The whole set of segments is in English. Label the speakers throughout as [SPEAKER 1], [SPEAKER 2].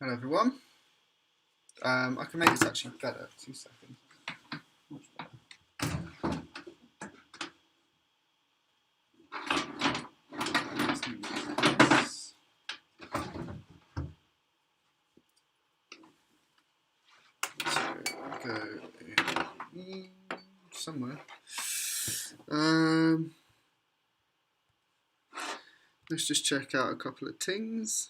[SPEAKER 1] Hello everyone. I can make this actually better. 2 seconds. Much better. So go in somewhere. Let's just check out a couple of things.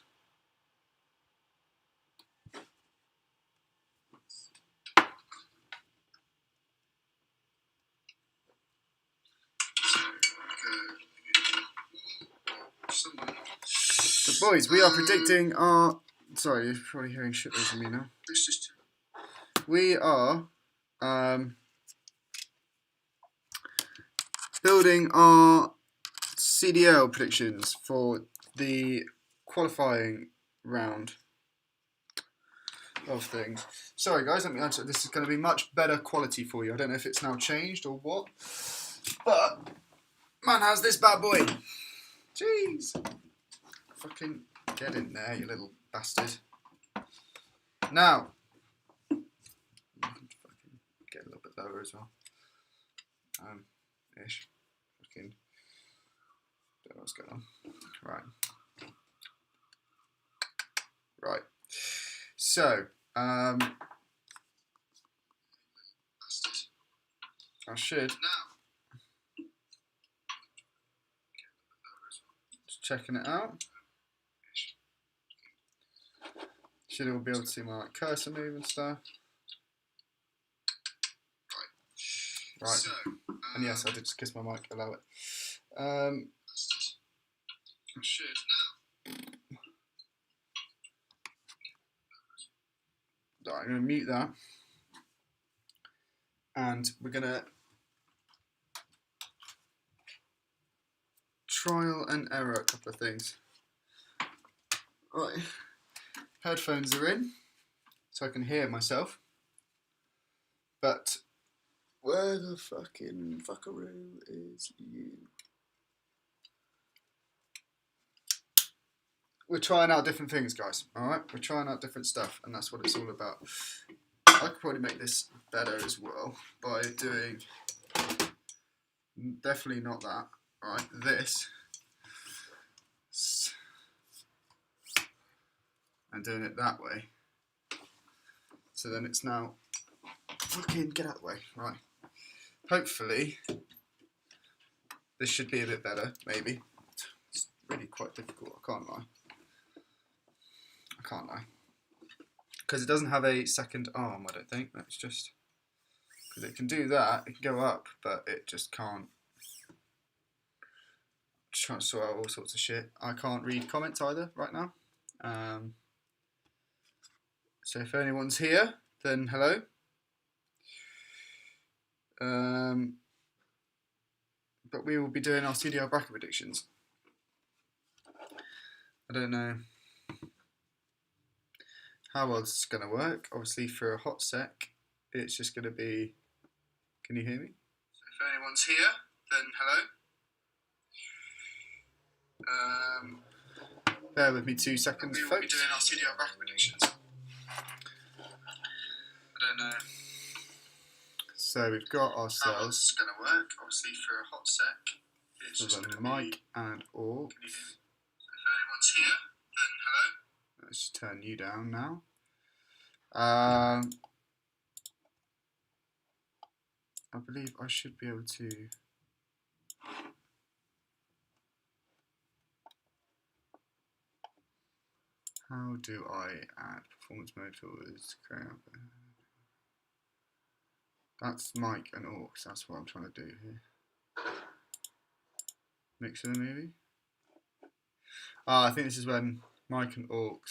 [SPEAKER 1] The boys, we are predicting our. Sorry, you're probably hearing shit over me now. We are building our CDL predictions for the qualifying round of things. Sorry guys, let me answer. This is going to be much better quality for you. I don't know if it's now changed or what, but man, how's this bad boy? Jeez. Fucking get in there, you little bastard. Now, fucking get a little bit lower as well. Ish. Fucking don't know what's going on. Right. So, I should. Just checking it out. Should all be able to see my cursor move and stuff. Right. And yes, I did just kiss my mic. Allow it. I should now. Right, I'm going to mute that. And we're going to trial and error a couple of things. Right. Headphones are in, so I can hear myself. But where the fucking fuckaroo is you? We're trying out different things, guys. Alright? We're trying out different stuff, and that's what it's all about. I could probably make this better as well by doing definitely not that. Right, this. And doing it that way. So then it's now fucking get out of the way. Right. Hopefully this should be a bit better, maybe. It's really quite difficult, I can't lie. Because it doesn't have a second arm, I don't think. That's just because it can do that, it can go up, but it just can't. Just trying to sort out all sorts of shit. I can't read comments either right now. So if anyone's here, then hello. But we will be doing our CDL Bracket Predictions. I don't know how well this is going to work. Obviously for a hot sec, it's just going to be... Can you hear me? So if anyone's here, then hello. Bear with me 2 seconds, folks. We will be doing our CDL Bracket Predictions. I don't know. So we've got ourselves. It's going to work, obviously for a hot sec. It's just going to mic and aux. So if anyone's here, then hello. Let's turn you down now. I believe I should be able to. How do I add performance mode filters? That's mic and aux. That's what I'm trying to do here. Mixer maybe. I think this is when mic and aux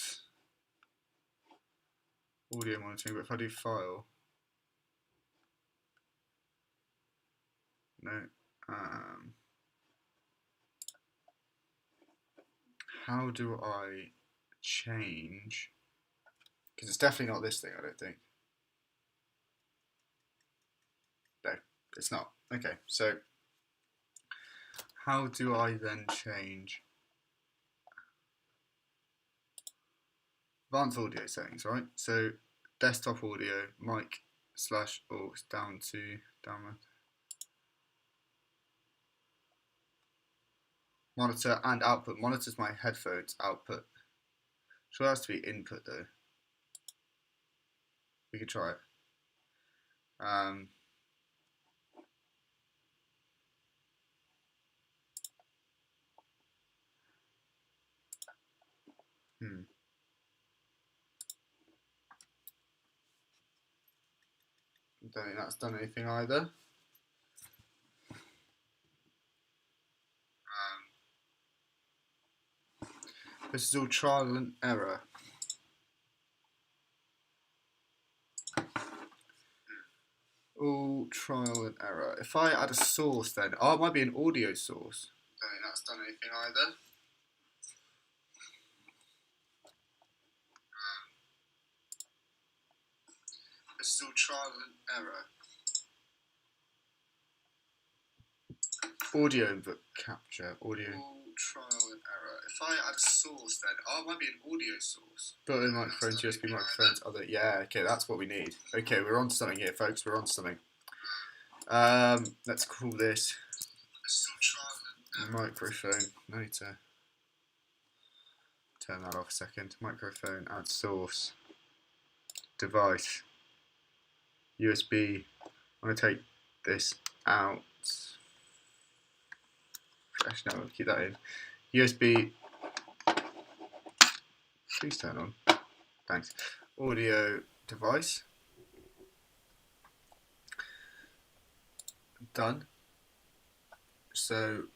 [SPEAKER 1] audio monitoring. But if I do file, no. How do I change? Because it's definitely not this thing. I don't think. No, it's not. Okay, so how do I then change advanced audio settings, right? So desktop audio, mic / aux down to download. Monitor and output. Monitors my headphones output. Sure, it has to be input though. We could try it. Don't think that's done anything either. This is all trial and error. All trial and error. If I add a source then, oh, it might be an audio source. Don't think that's done anything either. This is all trial and error. Audio input capture, audio. All trial and error. If I add a source then, oh, it might be an audio source. Built-in microphones, USB microphones, other, yeah, okay, that's what we need. Okay, we're on to something here, folks, we're on to something. Let's call this microphone. I need to turn that off a second. Microphone, add source, device, USB. I'm going to take this out. Actually, no, I'll keep that in. USB. Please turn on. Thanks. Audio device. Done. So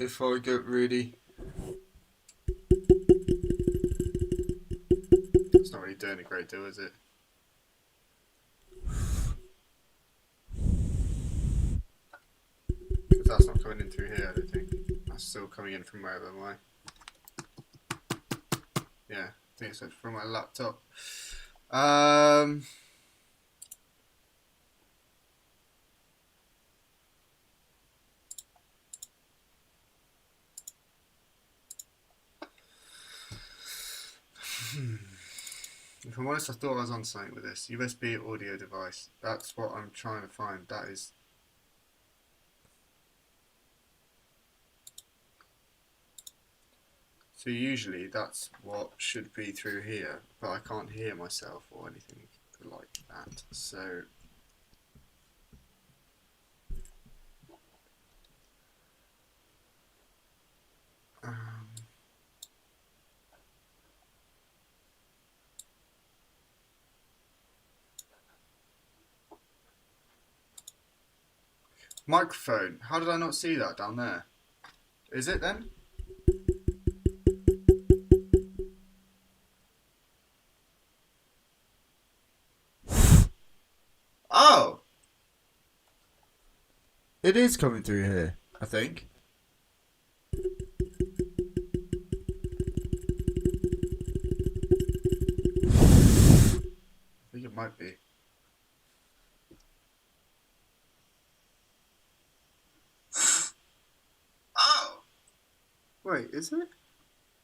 [SPEAKER 1] if I go really, it's not really doing a great deal, is it? Because that's not coming in through here, I don't think. That's still coming in from wherever am I? Yeah, I think it's from my laptop. If I'm honest, I thought I was on something with this. USB audio device. That's what I'm trying to find. That is. So usually that's what should be through here, but I can't hear myself or anything like that. So microphone. How did I not see that down there? Is it then? Oh! It is coming through here, I think. I think it might be. Oh! Wait, is it?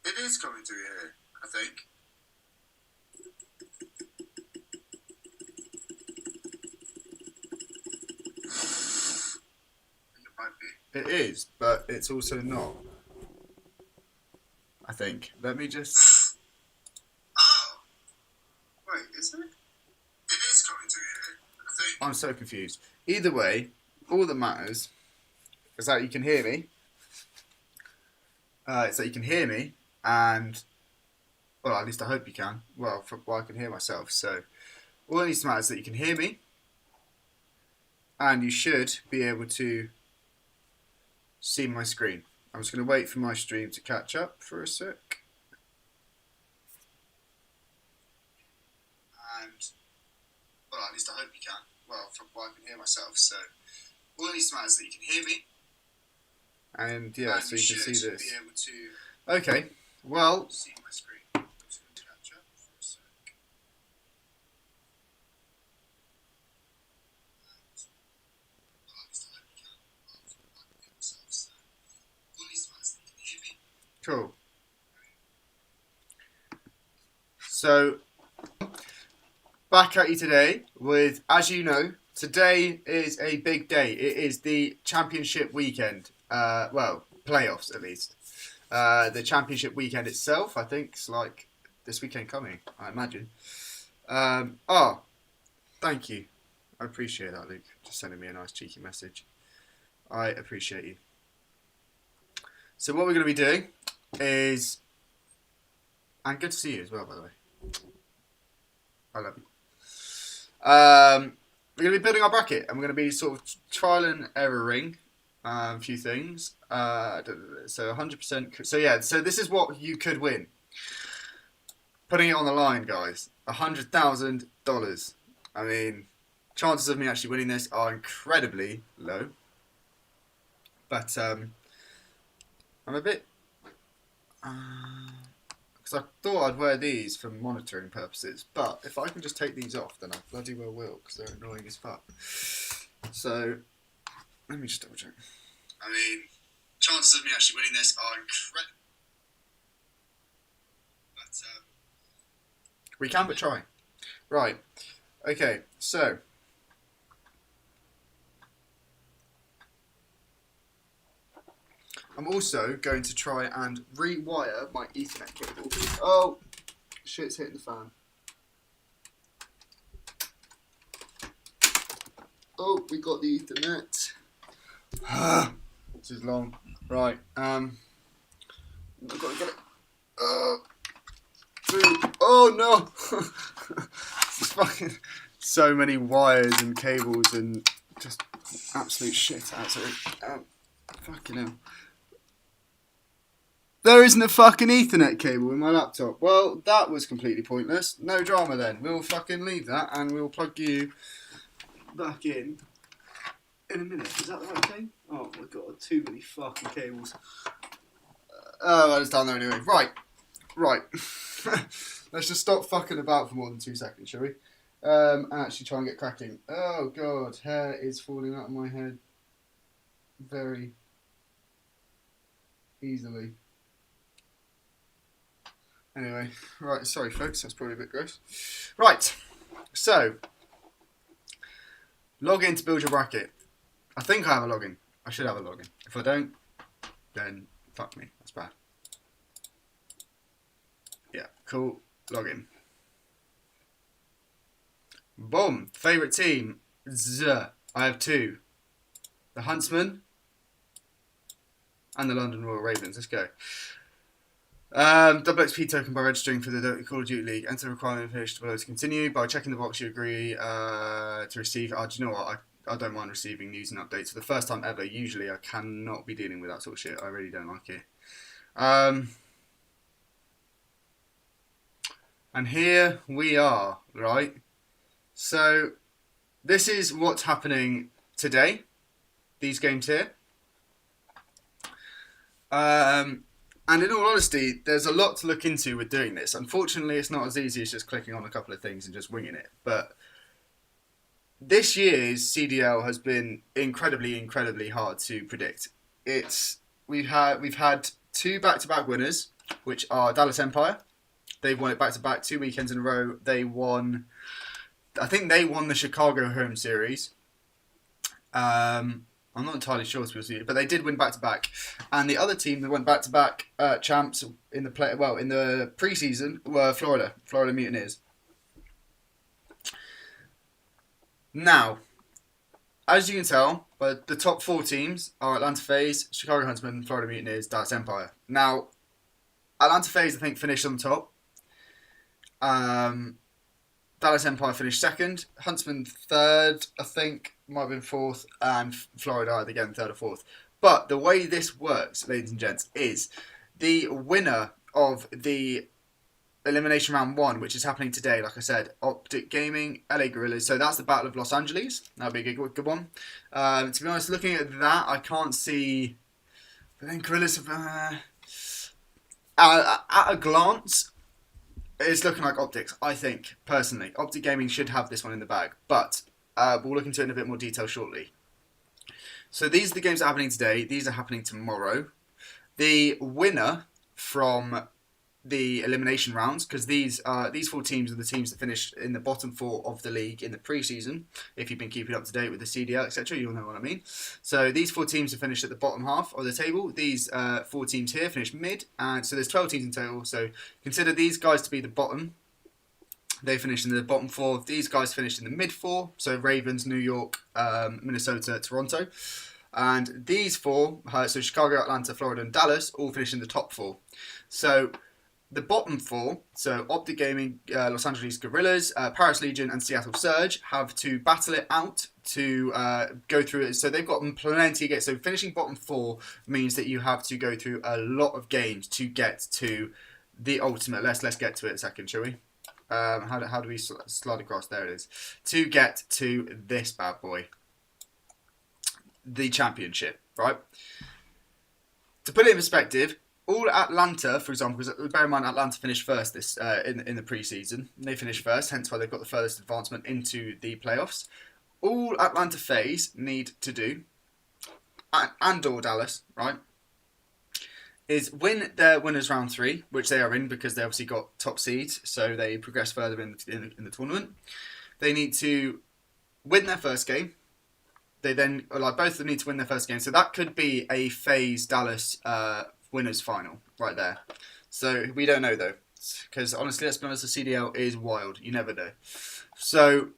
[SPEAKER 1] It is coming through here, I think. It is, but it's also not. I think. Let me just. Oh! Wait, is it? It is coming through here, I think. I'm so confused. Either way, all that matters is that you can hear me. It's that you can hear me, and. Well, at least I hope you can. Well, I can hear myself, so. All that needs to matter is that you can hear me, and you should be able to see my screen. I'm just going to wait for my stream to catch up for a sec. And, well, at least I hope you can. Well, I can hear myself, so all that needs to matter is that you can hear me. And yeah, and so you can see this. Be able to okay, well. See my screen. I'm just going to catch up for a sec. Cool. So, back at you today with, as you know, today is a big day. It is the championship weekend. Well, playoffs at least. The championship weekend itself, I think, is like this weekend coming, I imagine. Thank you. I appreciate that, Luke. Just sending me a nice cheeky message. I appreciate you. So what we're going to be doing is... And good to see you as well, by the way. I love you. We're going to be building our bracket, and we're going to be sort of trial and erroring a few things. So 100%... So yeah, so this is what you could win. Putting it on the line, guys. $100,000. I mean, chances of me actually winning this are incredibly low. But I'm a bit... Because I thought I'd wear these for monitoring purposes. But if I can just take these off, then I bloody well will, because they're annoying as fuck. So, let me just double check. I mean, chances of me actually winning this are incredible. But we can but try. Right. Okay, so... I'm also going to try and rewire my Ethernet cable. Oh, shit's hitting the fan. Oh, we got the Ethernet. This is long. Right, I've got to get it. Oh no! It's fucking so many wires and cables and just absolute shit out of it. Fucking hell. There isn't a fucking Ethernet cable in my laptop. Well, that was completely pointless. No drama then. We'll fucking leave that and we'll plug you back in a minute. Is that the right thing? Oh my god, too many fucking cables. Oh, it's down there anyway. Right. Let's just stop fucking about for more than 2 seconds, shall we? And actually try and get cracking. Oh god, hair is falling out of my head very easily. Anyway, right, sorry folks, that's probably a bit gross. Right, so, log in to build your bracket. I think I have a login. I should have a login. If I don't, then fuck me, that's bad. Yeah, cool, login. Boom, favourite team, I have 2. The Huntsmen and the London Royal Ravens, let's go. Double XP token by registering for the Call of Duty League. Enter the requirement information below to continue. By checking the box you agree to receive. Do you know what? I don't mind receiving news and updates. For the first time ever, usually I cannot be dealing with that sort of shit. I really don't like it. And here we are, right? So, this is what's happening today. These games here. And in all honesty, there's a lot to look into with doing this. Unfortunately, it's not as easy as just clicking on a couple of things and just winging it. But this year's CDL has been incredibly hard to predict. We've had 2 back-to-back winners, which are Dallas Empire. They've won it back-to-back 2 weekends in a row. I think they won the Chicago home series. I'm not entirely sure, to be honest, but they did win back-to-back. And the other team that went back-to-back champs in the pre-season were Florida Mutineers. Now, as you can tell, but the top 4 teams are Atlanta FaZe, Chicago Huntsmen, Florida Mutineers, Dallas Empire. Now, Atlanta FaZe, I think, finished on top. Dallas Empire finished 2nd, Huntsman 3rd, I think, might have been 4th, and Florida again 3rd or 4th. But the way this works, ladies and gents, is the winner of the Elimination Round 1, which is happening today, like I said, Optic Gaming, LA Guerrillas. So that's the Battle of Los Angeles. That'll be a good one. To be honest, looking at that, I can't see... But then Guerrillas... at a glance... It's looking like Optics, I think, personally. Optic Gaming should have this one in the bag, but we'll look into it in a bit more detail shortly. So these are the games that are happening today. These are happening tomorrow. The winner from the elimination rounds, because these 4 teams are the teams that finished in the bottom 4 of the league in the pre-season. If you've been keeping up to date with the CDL, etc., you'll know what I mean. So these 4 teams have finished at the bottom half of the table. These 4 teams here finished mid, and so there's 12 teams in total. So consider these guys to be the bottom. They finished in the bottom 4. These guys finished in the mid 4. So Ravens, New York, Minnesota, Toronto. And these 4, so Chicago, Atlanta, Florida, and Dallas, all finished in the top 4. So the bottom 4, so Optic Gaming, Los Angeles Guerrillas, Paris Legion, and Seattle Surge, have to battle it out to go through it. So they've got plenty of games. So finishing bottom 4 means that you have to go through a lot of games to get to the ultimate. Let's get to it a second, shall we? How do we slide across? There it is. To get to this bad boy, the championship, right? To put it in perspective, all Atlanta, for example, because bear in mind Atlanta finished first this in the preseason. They finished first, hence why they've got the furthest advancement into the playoffs. All Atlanta FaZe need to do, and/or Dallas, right, is win their winners round 3, which they are in because they obviously got top seeds, so they progress further in the tournament. They need to win their first game. They then, both of them need to win their first game. So that could be a FaZe Dallas winners final right there. So we don't know though, because honestly, let's be honest, the CDL is wild. You never know. So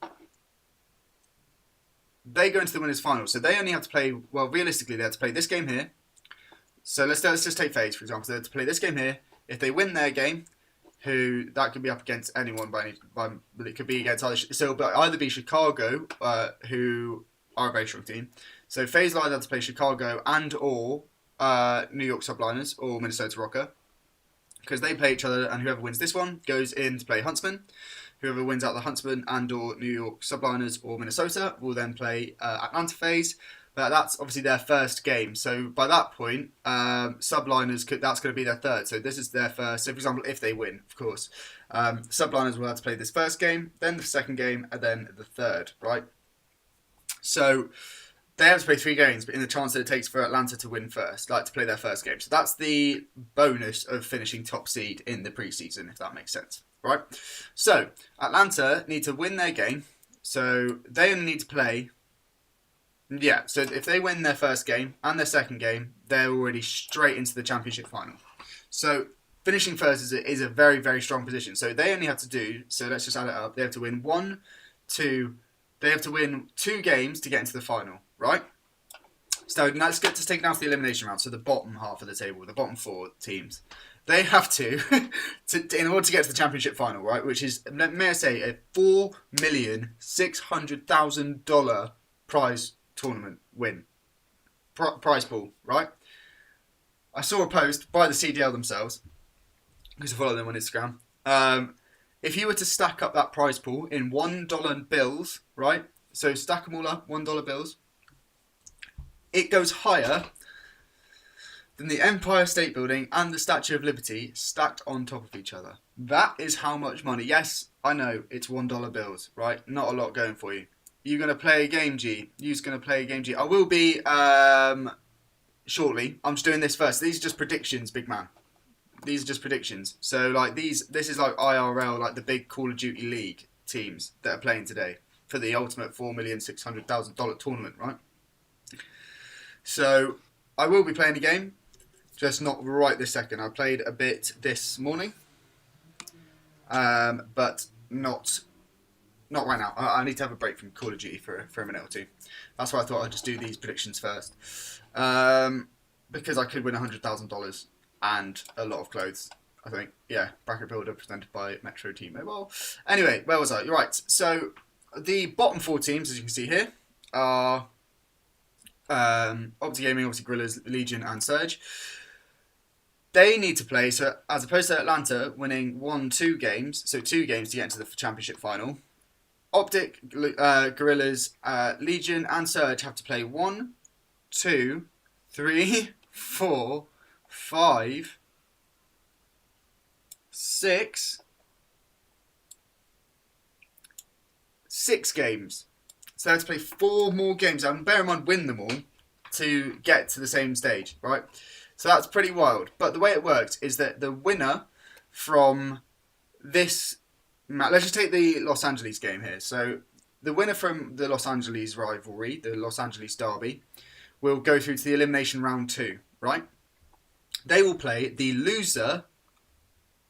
[SPEAKER 1] they go into the winners final. So they only have to play, well, realistically, they have to play this game here. So let's just take FaZe, for example. So they have to play this game here. If they win their game, that could be up against anyone but it could be against either be Chicago, who are a very strong team. So FaZe will either have to play Chicago and/or New York Subliners or Minnesota Rocker, because they play each other, and whoever wins this one goes in to play Huntsman. Whoever wins out the Huntsman and/or New York Subliners or Minnesota will then play Atlanta FaZe. But that's obviously their first game. So by that point, Subliners that's going to be their third. So this is their first. So for example, if they win, of course, Subliners will have to play this first game, then the second game, and then the third, right? So they have to play 3 games, but in the chance that it takes for Atlanta to win first, to play their first game. So that's the bonus of finishing top seed in the preseason, if that makes sense, right? So Atlanta need to win their game. So they only need to play, so if they win their first game and their second game, they're already straight into the championship final. So finishing first is a very, very strong position. So they only have to do, so let's just add it up, they have to win 2 games to get into the final, right? So now let's take it down to the elimination round. So the bottom half of the table, the bottom 4 teams, they have to, in order to get to the championship final, right? Which is, may I say, a $4,600,000 prize tournament win, prize pool, right? I saw a post by the CDL themselves, because I follow them on Instagram. If you were to stack up that prize pool in $1 bills, right? So stack them all up, $1 bills. It goes higher than the Empire State Building and the Statue of Liberty stacked on top of each other. That is how much money. Yes, I know it's $1 bills, right? Not a lot going for you. You're going to play a game, G. You're going to play a game, G. I will be shortly. I'm just doing this first. These are just predictions, big man. These are just predictions. So this is like IRL, the big Call of Duty League teams that are playing today for the ultimate $4,600,000 tournament, right? So I will be playing a game, just not right this second. I played a bit this morning, but not right now. I need to have a break from Call of Duty for a minute or 2. That's why I thought I'd just do these predictions first, because I could win $100,000 and a lot of clothes. I think, yeah. Bracket Builder presented by Metro Team Mobile. Anyway, where was I? You're right. So the bottom 4 teams, as you can see here, are Optic Gaming, obviously Guerrillas, Legion, and Surge. They need to play, so as opposed to Atlanta winning 2 games, so 2 games to get into the championship final, Optic, Guerrillas, Legion, and Surge have to play 1, 2, 3, 4, 5, 6 games. So they have to play 4 more games, and bear in mind, win them all to get to the same stage, right? So that's pretty wild. But the way it works is that the winner from this match. Let's just take the Los Angeles game here. So the winner from the Los Angeles rivalry, the Los Angeles Derby, will go through to the elimination round 2, right? They will play the loser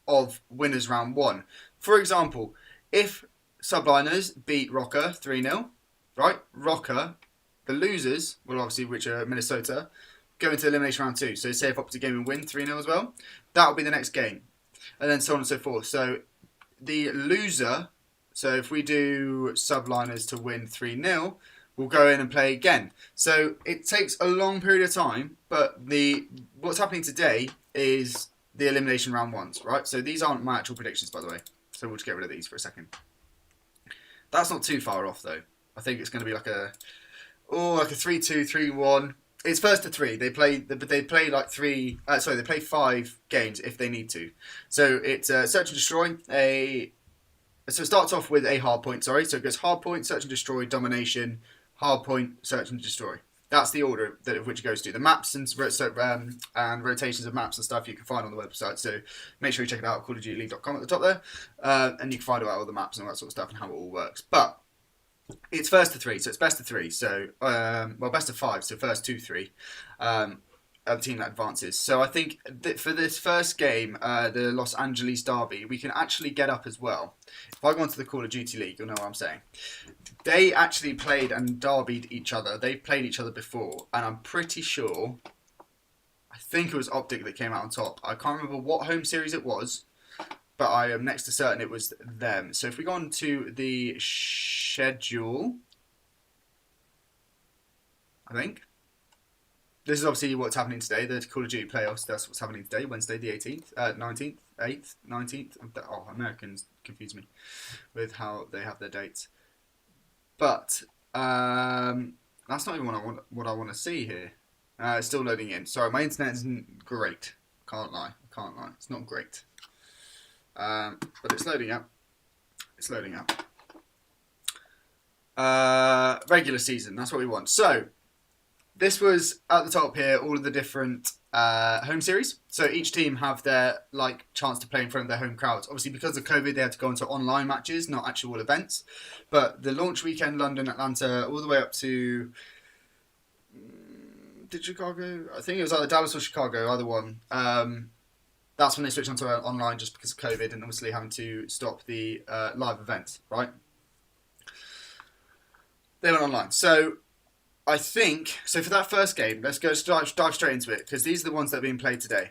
[SPEAKER 1] of winners round 1. For example, if Subliners beat Rocker 3-0, right? Rocker, the losers, well obviously which are Minnesota, go into elimination round 2. So say if Optic Gaming win 3-0 as well, that will be the next game. And then so on and so forth. So the loser, so if we do Subliners to win 3-0, we'll go in and play again. So it takes a long period of time, but what's happening today is the elimination round 1s, right? So these aren't my actual predictions, by the way. So we'll just get rid of these for a second. That's not too far off, though. I think it's going to be like a 3-2, 3-1. It's first to 3. They play like 3. They play 5 games if they need to. So it's search and destroy. So it starts off with a hard point. So it goes hard point, search and destroy, domination, hard point, search and destroy. That's the order of which it goes to. The maps and rotations of maps and stuff you can find on the website. So make sure you check it out, CallOfDutyLeague.com at the top there, and you can find out all the maps and all that sort of stuff and how it all works. But it's first to 3, so it's best of 3. So best of 5. So first 2, 3. The team that advances. So I think that for this first game, the Los Angeles Derby, we can actually get up as well. If I go onto the Call of Duty League, you'll know what I'm saying. They actually played and derbied each other. They've played each other before, and I'm pretty sure, I think it was Optic that came out on top. I can't remember what home series it was, but I am next to certain it was them. So if we go on to the schedule, I think. This is obviously what's happening today, the Call of Duty playoffs. That's what's happening today, Wednesday the 18th, 19th, 8th, 19th. Oh, Americans confuse me with how they have their dates. But that's not even what I want to see here. It's still loading in. Sorry, my internet isn't great. Can't lie. It's not great. But it's loading up. Regular season, that's what we want. So this was at the top here, all of the different home series. So each team have their chance to play in front of their home crowds. Obviously, because of COVID, they had to go into online matches, not actual events. But the launch weekend, London, Atlanta, all the way up to did Chicago? I think it was either Dallas or Chicago, either one. That's when they switched onto online just because of COVID and obviously having to stop the live events, right? They went online. So I think, so for that first game, let's go dive straight into it, because these are the ones that are being played today.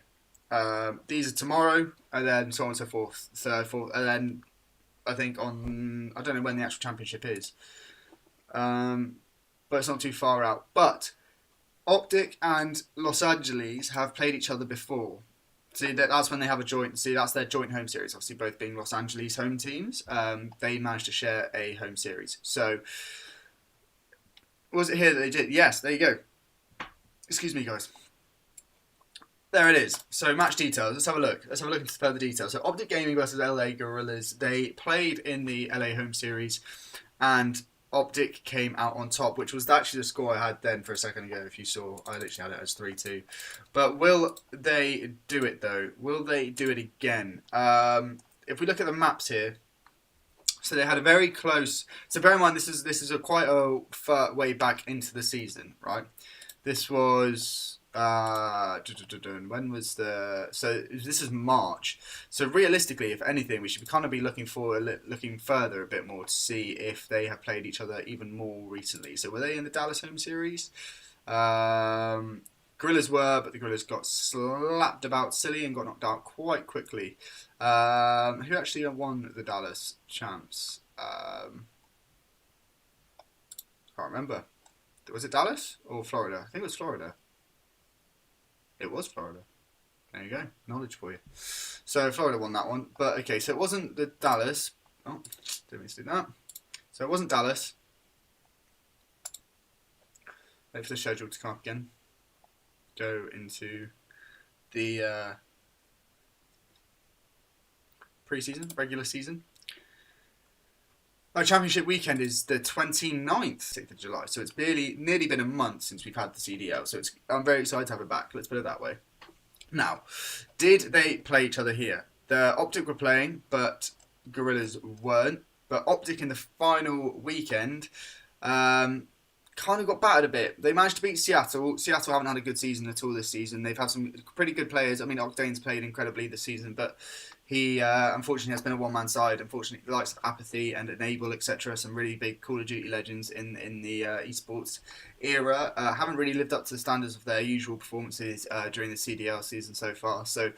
[SPEAKER 1] These are tomorrow, and then so on and so forth, third, fourth, and then I think I don't know when the actual championship is, but it's not too far out. But Optic and Los Angeles have played each other before. See, that's when they have that's their joint home series, obviously both being Los Angeles home teams. They managed to share a home series. So was it here that they did? Yes, there you go. Excuse me, guys. There it is. So match details. Let's have a look. Into further details. So Optic Gaming versus LA Gorillas. They played in the LA home series, and Optic came out on top, which was actually the score I had then for a second ago. If you saw, I literally had it as 3-2. But will they do it though? Will they do it again? If we look at the maps here. So they had a very close. So bear in mind, this is quite a far way back into the season, right? This was when was the? So this is March. So realistically, if anything, we should kind of be looking further a bit more to see if they have played each other even more recently. So were they in the Dallas home series? Gorillas were, but the Gorillas got slapped about silly and got knocked out quite quickly. Who actually won the Dallas champs? Can't remember. Was it Dallas or Florida? I think it was Florida. It was Florida. There you go. Knowledge for you. So Florida won that one. But okay, so it wasn't the Dallas. Oh, didn't mean to do that. So it wasn't Dallas. Wait for the schedule to come up again. Go into the pre-season, regular season. My championship weekend is the 29th of July, so it's nearly been a month since we've had the CDL, so I'm very excited to have it back, let's put it that way. Now, did they play each other here? The Optic were playing, but Gorillas weren't. But Optic in the final weekend kind of got battered a bit. They managed to beat Seattle. Seattle haven't had a good season at all this season. They've had some pretty good players. I mean, Octane's played incredibly this season, but he unfortunately has been a one-man side. Unfortunately, the likes of Apathy and Enable, etc., some really big Call of Duty legends in the esports era, haven't really lived up to the standards of their usual performances during the CDL season so far. So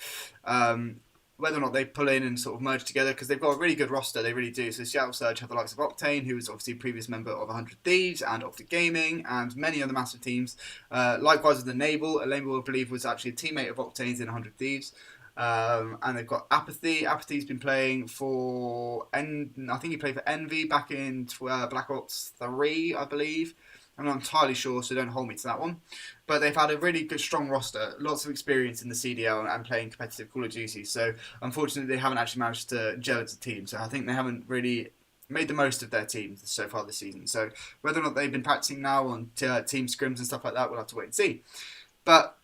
[SPEAKER 1] whether or not they pull in and sort of merge together, because they've got a really good roster, they really do. So Seattle Surge have the likes of Octane, who is obviously a previous member of 100 Thieves and Optic Gaming, and many other massive teams. Likewise with Enable. Enable, I believe, was actually a teammate of Octane's in 100 Thieves. And they've got Apathy. Apathy's been playing for, I think he played for Envy back in Black Ops 3, I believe. I'm not entirely sure, so don't hold me to that one. But they've had a really good, strong roster, lots of experience in the CDL and playing competitive Call of Duty. So unfortunately, they haven't actually managed to gel as a team. So I think they haven't really made the most of their team so far this season. So whether or not they've been practicing now on team scrims and stuff like that, we'll have to wait and see. But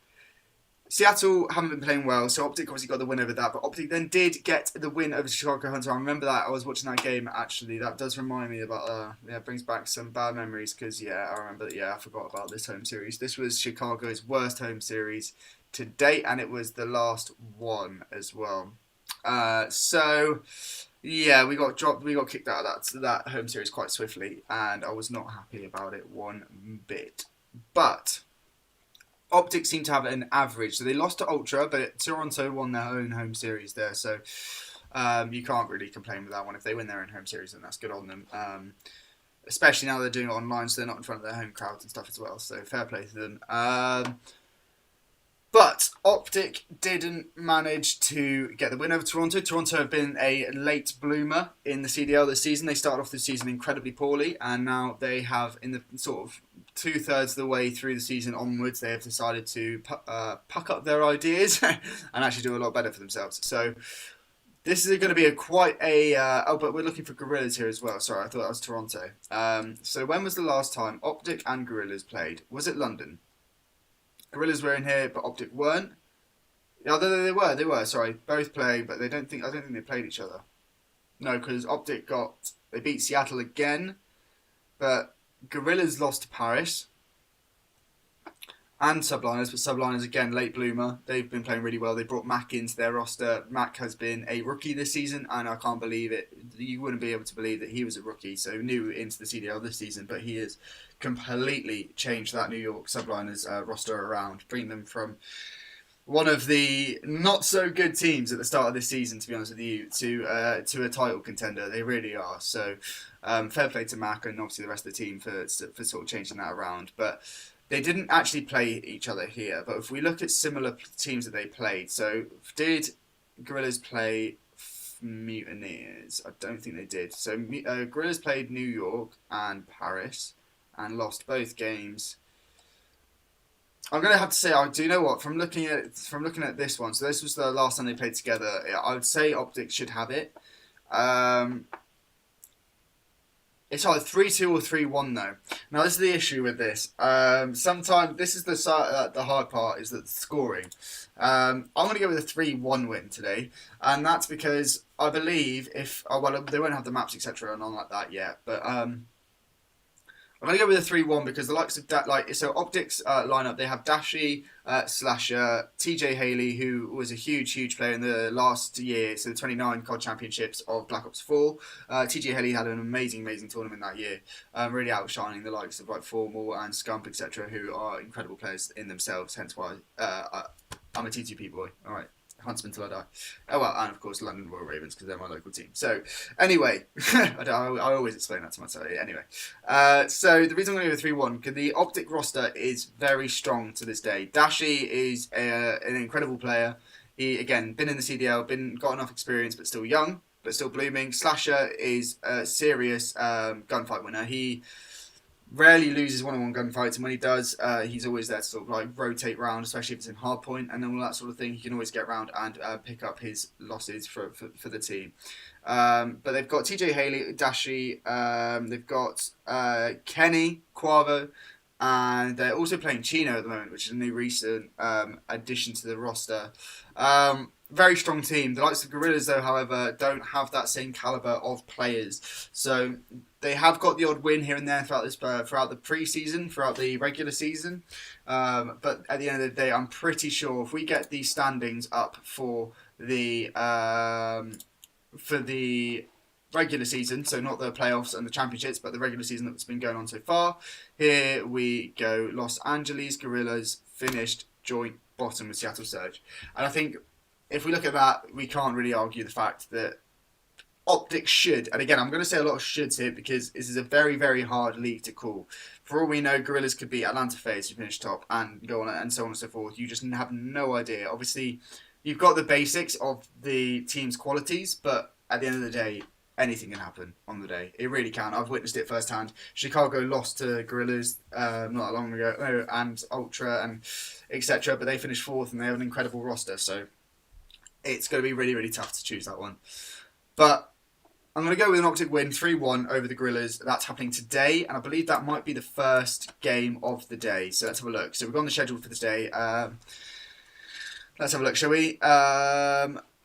[SPEAKER 1] Seattle haven't been playing well, so Optic obviously got the win over that, but Optic then did get the win over Chicago Hunter. I remember that. I was watching that game, actually. That does remind me about, brings back some bad memories, because, I remember that, I forgot about this home series. This was Chicago's worst home series to date, and it was the last one as well. We got dropped, we got kicked out of that home series quite swiftly, and I was not happy about it one bit. But Optic seem to have an average. So they lost to Ultra, but Toronto won their own home series there. So you can't really complain with that one. If they win their own home series, then that's good on them. Especially now they're doing it online, so they're not in front of their home crowds and stuff as well. So fair play to them. But Optic didn't manage to get the win over Toronto. Toronto have been a late bloomer in the CDL this season. They started off the season incredibly poorly, and now they have, in the sort of 2/3 of the way through the season onwards, they have decided to puck up their ideas and actually do a lot better for themselves. So this is going to be quite a... but we're looking for Gorillas here as well. Sorry, I thought that was Toronto. So when was the last time Optic and Gorillas played? Was it London? Gorillas were in here, but Optic weren't. Yeah, they were. Sorry, both played, but I don't think they played each other. No, because Optic they beat Seattle again, but Gorillas lost to Paris and Subliners, but Subliners again late bloomer. They've been playing really well. They brought Mac into their roster. Mac has been a rookie this season, and I can't believe it. You wouldn't be able to believe that he was a rookie, so new into the CDL this season, but he has completely changed that New York Subliners roster around, bringing them from one of the not so good teams at the start of this season, to be honest with you, to a title contender. They really are. So fair play to Mac and obviously the rest of the team for sort of changing that around. But they didn't actually play each other here. But if we look at similar teams that they played, so did Gorillas play Mutineers? I don't think they did. So Gorillas played New York and Paris and lost both games. I'm going to have to say, do you know what? From looking at this one, so this was the last time they played together. I would say Optic should have it. It's either 3-2 or 3-1 though. Now this is the issue with this. Sometimes this is the hard part, is that the scoring. I'm going to go with a 3-1 win today, and that's because I believe they won't have the maps etc. and all like that yet, but I'm going to go with a 3-1 because the likes of Optics lineup, they have Dashi, Slasher, TJ Haley, who was a huge player in the last year, so the 29 COD Championships of Black Ops 4. TJ Haley had an amazing tournament that year, really outshining the likes of like Formal and Scump, etc., who are incredible players in themselves, hence why I'm a TTP boy. All right. Huntsman till I die. Oh well, and of course London Royal Ravens because they're my local team. So anyway, I always explain that to myself. Anyway, so the reason I'm going to go 3-1 because the Optic roster is very strong to this day. Dashi is an incredible player. He again been in the CDL, got enough experience, but still young, but still blooming. Slasher is a serious gunfight winner. He rarely loses one-on-one gunfights, and when he does, he's always there to sort of like rotate round, especially if it's in hardpoint and all that sort of thing. He can always get around and pick up his losses for the team. But they've got TJ Haley, Dashi, they've got Kenny, Quavo, and they're also playing Chino at the moment, which is a new recent addition to the roster. very strong team. The likes of Gorillas, though, however, don't have that same caliber of players. So they have got the odd win here and there throughout the pre-season, throughout the regular season. But at the end of the day, I'm pretty sure if we get these standings up for the regular season, so not the playoffs and the championships, but the regular season that's been going on so far. Here we go. Los Angeles Gorillas finished joint bottom with Seattle Surge. And I think if we look at that, we can't really argue the fact that optics should, and again, I'm going to say a lot of shoulds here because this is a very, very hard league to call. For all we know, Gorillas could beat Atlanta FaZe to finish top and go on and so on and so forth. You just have no idea. Obviously, you've got the basics of the team's qualities, but at the end of the day, anything can happen on the day. It really can. I've witnessed it firsthand. Chicago lost to Gorillas not that long ago, and Ultra and etc. But they finished fourth and they have an incredible roster. So it's going to be really, really tough to choose that one. But I'm going to go with an optic win, 3-1 over the Gorillas. That's happening today, and I believe that might be the first game of the day. So let's have a look. So we've got on the schedule for this day. Let's have a look, shall we?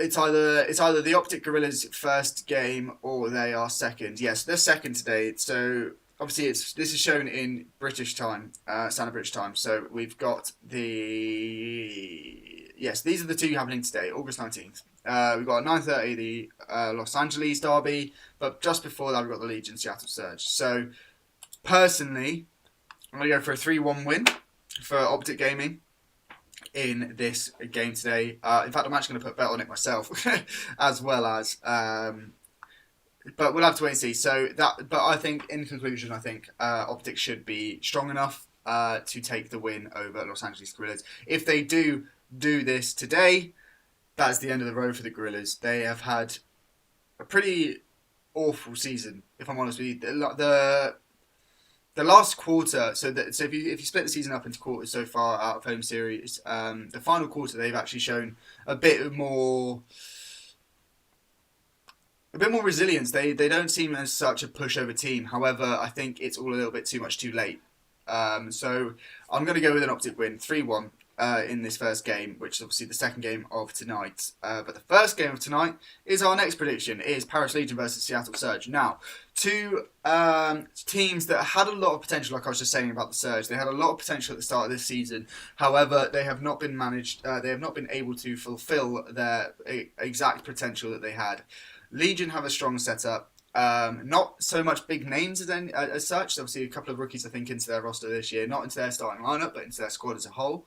[SPEAKER 1] It's either the Optic Gorillas' first game or they are second. Yes, they're second today. So obviously this is shown in British time, Standard British time. So we've got these are the two happening today, August 19th. We've got at 9:30 the Los Angeles derby, but just before that we've got the Legion Seattle Surge. So personally, I'm going to go for a 3-1 win for Optic Gaming in this game today. In fact, I'm actually going to put a bet on it myself, as well as. But we'll have to wait and see. But I think, in conclusion, Optic should be strong enough to take the win over Los Angeles Gorillas. If they do this today, that's the end of the road for the Gorillas. They have had a pretty awful season, if I'm honest with you. The last quarter, so if you split the season up into quarters so far out of home series, the final quarter they've actually shown a bit more resilience. They don't seem as such a pushover team. However, I think it's all a little bit too late. So I'm going to go with an Optic win, 3-1 in this first game, which is obviously the second game of tonight. But the first game of tonight is our next prediction. It is Paris Legion versus Seattle Surge. Now, two teams that had a lot of potential, like I was just saying about the Surge. They had a lot of potential at the start of this season. However, they have not been able to fulfill their exact potential that they had. Legion have a strong setup. Not so much big names as such. Obviously, a couple of rookies, I think, into their roster this year. Not into their starting lineup, but into their squad as a whole.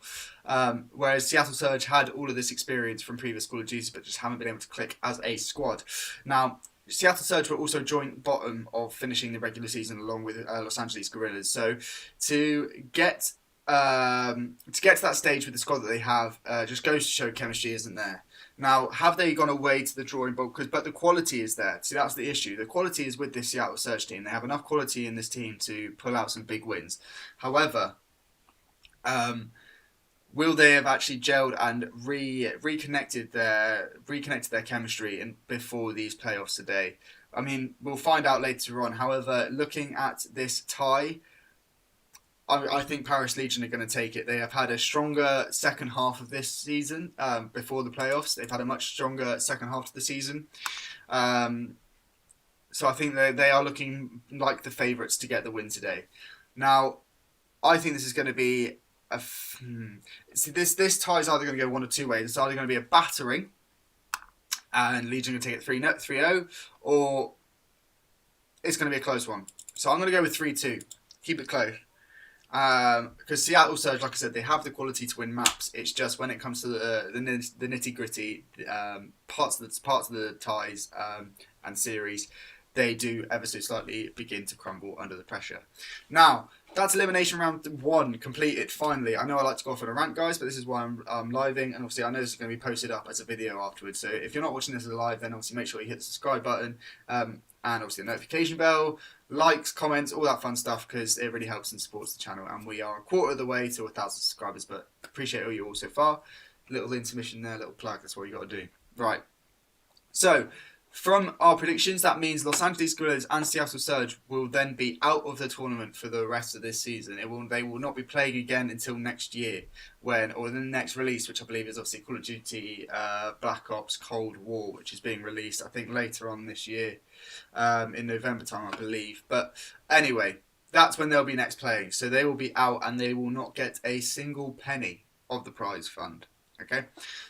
[SPEAKER 1] Whereas Seattle Surge had all of this experience from previous Call of Duty, but just haven't been able to click as a squad. Now, Seattle Surge were also joint bottom of finishing the regular season along with Los Angeles Gorillas. So to get to that stage with the squad that they have just goes to show chemistry isn't there. Now, have they gone away to the drawing board? But the quality is there. See, that's the issue. The quality is with this Seattle Surge team. They have enough quality in this team to pull out some big wins. However, will they have actually gelled and reconnected their chemistry before these playoffs today? I mean, we'll find out later on. However, looking at this tie, I think Paris Legion are going to take it. They have had a stronger second half of this season before the playoffs. They've had a much stronger second half of the season. So I think they are looking like the favourites to get the win today. Now, I think this is going to be this tie is either going to go one of two ways. It's either going to be a battering and Legion going to take it 3-0, or it's going to be a close one. So I'm going to go with 3-2. Keep it close. Because Seattle Surge, like I said, they have the quality to win maps. It's just when it comes to the nitty gritty parts of the ties and series, they do ever so slightly begin to crumble under the pressure. Now, that's elimination round 1 completed. Finally, I know I like to go off on a rant, guys, but this is why I'm living, and obviously I know this is going to be posted up as a video afterwards. So if you're not watching this as a live, then obviously make sure you hit the subscribe button and obviously the notification bell. Likes, comments, all that fun stuff, because it really helps and supports the channel. And we are a quarter of the way to 1,000 subscribers, but appreciate all you all so far. Little intermission there, little plug, that's what you got to do. Right. So, From our predictions, that means Los Angeles Guerrillas and Seattle Surge will then be out of the tournament for the rest of this season. They will not be playing again until next year, or the next release, which I believe is obviously Call of Duty Black Ops Cold War, which is being released, I think, later on this year, in November time, I believe. But anyway, that's when they'll be next playing. So they will be out and they will not get a single penny of the prize fund. Okay,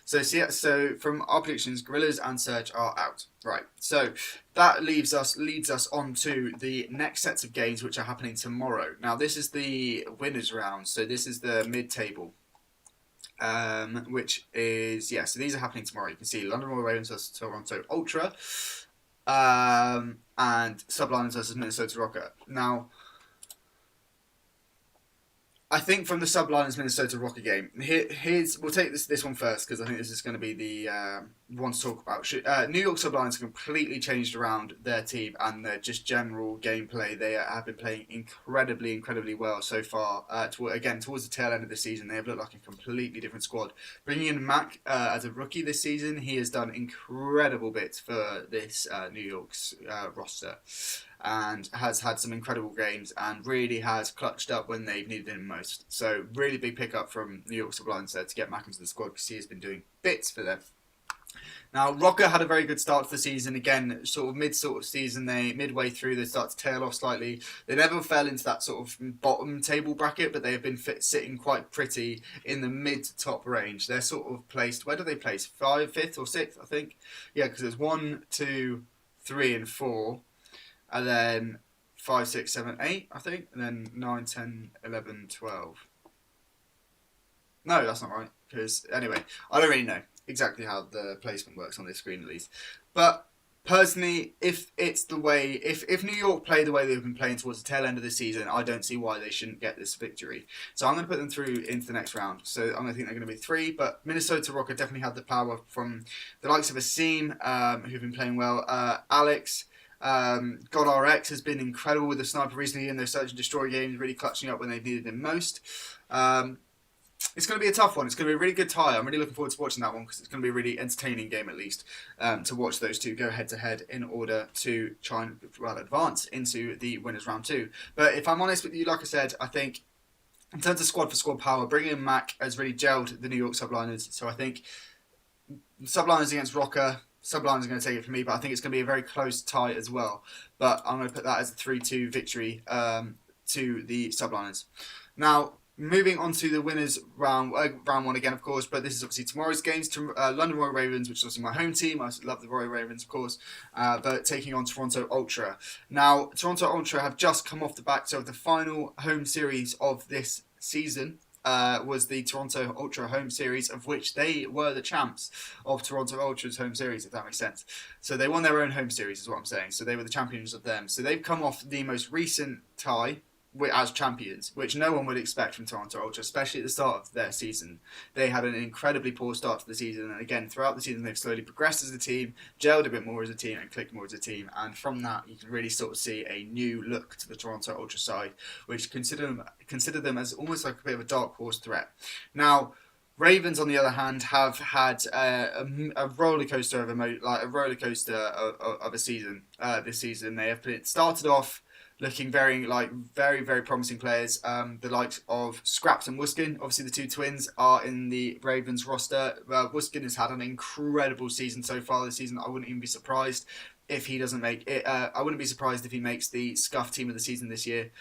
[SPEAKER 1] so from our predictions, Guerrillas and Surge are out. Right, so that leads us on to the next sets of games which are happening tomorrow. Now this is the winners round, so this is the mid-table, which is so these are happening tomorrow. You can see London Royal Ravens versus Toronto Ultra, and Subliners versus Minnesota Rocket. Now, I think from the Subliners Minnesota Rocket game, we'll take this one first because I think this is going to be the one to talk about. New York Subliners completely changed around their team and their just general gameplay. They have been playing incredibly well so far. Towards the tail end of the season, they have looked like a completely different squad. Bringing in Mac as a rookie this season, he has done incredible bits for this New York's roster, and has had some incredible games and really has clutched up when they've needed him most. So really big pickup from New York Sublime there to get Mac into the squad because he has been doing bits for them. Now, Rocker had a very good start to the season. Again, midway through, they start to tail off slightly. They never fell into that sort of bottom table bracket, but they have been sitting quite pretty in the mid to top range. They're sort of placed, where do they place? 5th or 6th, I think? Yeah, because there's 1, 2, 3 and 4. And then 5, 6, 7, 8, I think. And then 9, 10, 11, 12. No, that's not right. Because, anyway, I don't really know exactly how the placement works on this screen, at least. But, personally, if New York play the way they've been playing towards the tail end of the season, I don't see why they shouldn't get this victory. So I'm going to put them through into the next round. So I'm going to think they're going to be 3. But Minnesota Rocket definitely had the power from the likes of Asim, who've been playing well. Alex... GodRx has been incredible with the sniper recently in those search and destroy games, really clutching up when they've needed him most. It's going to be a tough one. It's going to be a really good tie. I'm really looking forward to watching that one because it's going to be a really entertaining game, at least, to watch those two go head to head in order to try and advance into the winners round 2. But if I'm honest with you, like I said, I think in terms of squad for squad power, bringing in Mac has really gelled the New York Subliners. So I think Subliners against Rocker, Subliners are going to take it from me, but I think it's going to be a very close tie as well. But I'm going to put that as a 3-2 victory to the Subliners. Now, moving on to the winners round 1 again, of course, but this is obviously tomorrow's games. London Royal Ravens, which is obviously my home team. I love the Royal Ravens, of course, but taking on Toronto Ultra. Now, Toronto Ultra have just come off the back of the final home series of this season. Was the Toronto Ultra home series, of which they were the champs of Toronto Ultra's home series, if that makes sense. So they won their own home series, is what I'm saying. So they were the champions of them. So they've come off the most recent tie as champions, which no one would expect from Toronto Ultra, especially at the start of their season. They had an incredibly poor start to the season, and again, throughout the season, they've slowly progressed as a team, gelled a bit more as a team, and clicked more as a team, and from that, you can really sort of see a new look to the Toronto Ultra side, which consider them as almost like a bit of a dark horse threat. Now, Ravens, on the other hand, have had a roller coaster of a season this season. They have started off looking very promising players. The likes of Scraps and Wuskin, obviously the two twins, are in the Ravens roster. Wuskin has had an incredible season so far this season. I wouldn't even be surprised if he doesn't make it. I wouldn't be surprised if he makes the Scuff team of the season this year.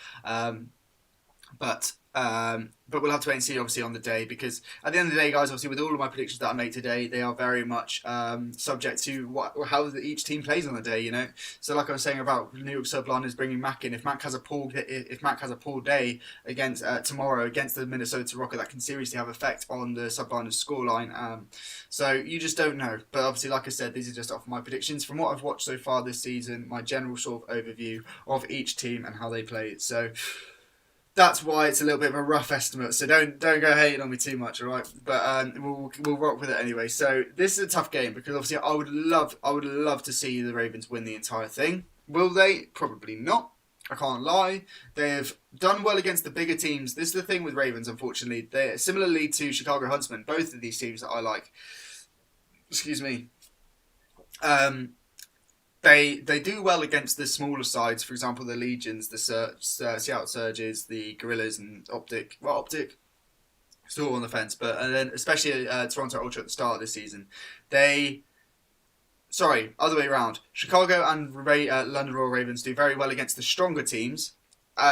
[SPEAKER 1] But we'll have to wait and see, obviously, on the day, because at the end of the day, guys, obviously, with all of my predictions that I make today, they are very much subject to how each team plays on the day, you know. So, like I was saying about New York Subliners bringing Mac in, if Mac has a poor day against tomorrow against the Minnesota Rocket, that can seriously have effect on the Subliners scoreline. So you just don't know. But obviously, like I said, these are just off my predictions from what I've watched so far this season, my general sort of overview of each team and how they play. So that's why it's a little bit of a rough estimate. So don't go hating on me too much, all right? But we'll rock with it anyway. So this is a tough game because obviously I would love to see the Ravens win the entire thing. Will they? Probably not. I can't lie. They've done well against the bigger teams. This is the thing with Ravens, unfortunately. They're similarly to Chicago Huntsmen, both of these teams that I like. Excuse me. They do well against the smaller sides. For example, the Legions, the Seattle Surges, the Gorillas, and Optic. Well, Optic still on the fence, but and then especially Toronto Ultra at the start of this season, they. Sorry, other way around. Chicago and London Royal Ravens do very well against the stronger teams.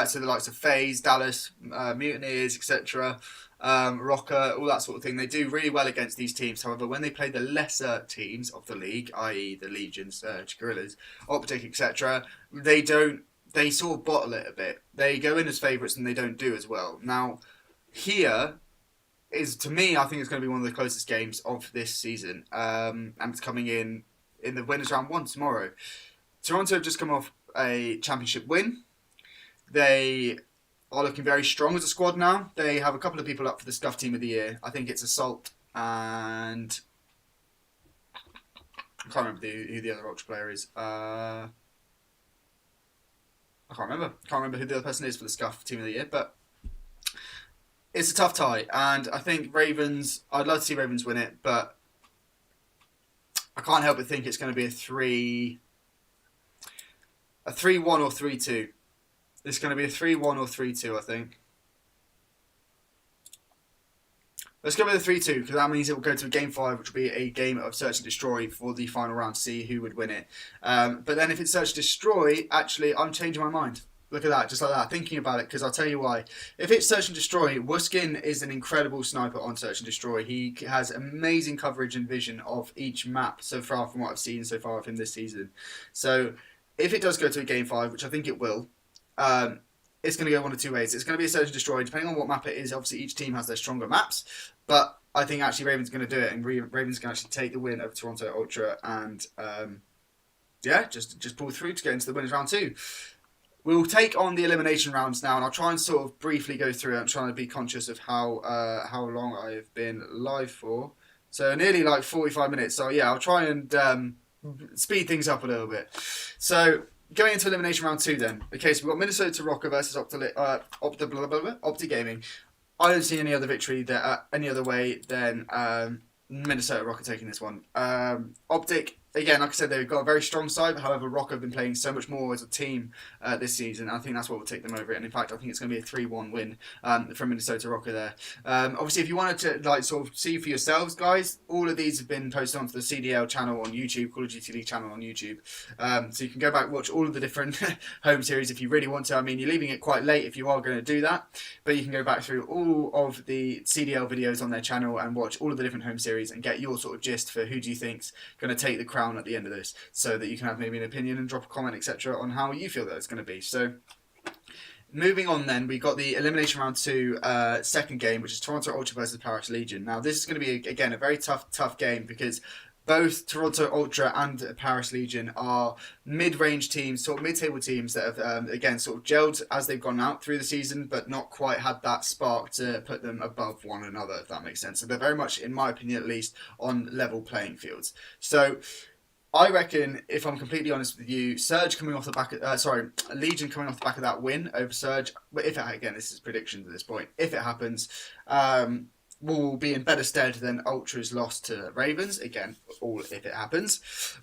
[SPEAKER 1] So the likes of FaZe, Dallas, Mutineers, etc., Rocker, all that sort of thing. They do really well against these teams. However, when they play the lesser teams of the league, i.e. the Legions, Gorillas, Optic, etc., they don't. They sort of bottle it a bit. They go in as favourites and they don't do as well. Now, here is, to me, I think it's going to be one of the closest games of this season. And it's coming in the winners round 1 tomorrow. Toronto have just come off a championship win. They are looking very strong as a squad now. They have a couple of people up for the Scuff Team of the Year. I think it's Assault and... I can't remember who the other Ultra player is. I can't remember who the other person is for the Scuff Team of the Year, but it's a tough tie. And I think Ravens... I'd love to see Ravens win it, but I can't help but think it's going to be a 3-1 or 3-2. It's going to be a 3-1 or 3-2, I think. Let's go with a 3-2, because that means it will go to a Game 5, which will be a game of Search and Destroy for the final round to see who would win it. But then if it's Search and Destroy, actually, I'm changing my mind. Look at that, just like that, thinking about it, because I'll tell you why. If it's Search and Destroy, Wuskin is an incredible sniper on Search and Destroy. He has amazing coverage and vision of each map so far from what I've seen so far of him this season. So if it does go to a Game 5, which I think it will, it's going to go one of two ways. It's going to be a Search and Destroy, depending on what map it is. Obviously, each team has their stronger maps, but I think actually Ravens are going to do it, and Ravens can actually take the win over Toronto Ultra, and just pull through to get into the winners round 2. We'll take on the elimination rounds now, and I'll try and sort of briefly go through it. I'm trying to be conscious of how long I've been live for. So nearly like 45 minutes. So yeah, I'll try and speed things up a little bit. So going into elimination round 2 then. Okay, so we've got Minnesota Rocker versus Opti Gaming. I don't see any other victory there, any other way than Minnesota Rocker taking this one. Optic, again, like I said, they've got a very strong side. However, Rocker have been playing so much more as a team this season. I think that's what will take them over it. And in fact, I think it's going to be a 3-1 win from Minnesota Rocker there. Obviously, if you wanted to like sort of see for yourselves, guys, all of these have been posted onto the CDL channel on YouTube, Call of Duty League channel on YouTube. So you can go back and watch all of the different home series if you really want to. I mean, you're leaving it quite late if you are going to do that. But you can go back through all of the CDL videos on their channel and watch all of the different home series and get your sort of gist for who do you think's going to take the crown at the end of this, so that you can have maybe an opinion and drop a comment, etc., on how you feel that it's going to be. So moving on then, we got the elimination round 2 second game, which is Toronto Ultra versus Paris Legion. Now this is going to be, again, a very tough game, because both Toronto Ultra and Paris Legion are mid-range teams, sort of mid-table teams that have, again, sort of gelled as they've gone out through the season, but not quite had that spark to put them above one another, if that makes sense. So they're very much, in my opinion at least, on level playing fields. So I reckon, if I'm completely honest with you, Surge coming off the back of, Legion coming off the back of that win over Surge, but if it, again, this is predictions at this point, if it happens, will be in better stead than Ultra's loss to Ravens. Again, all if it happens.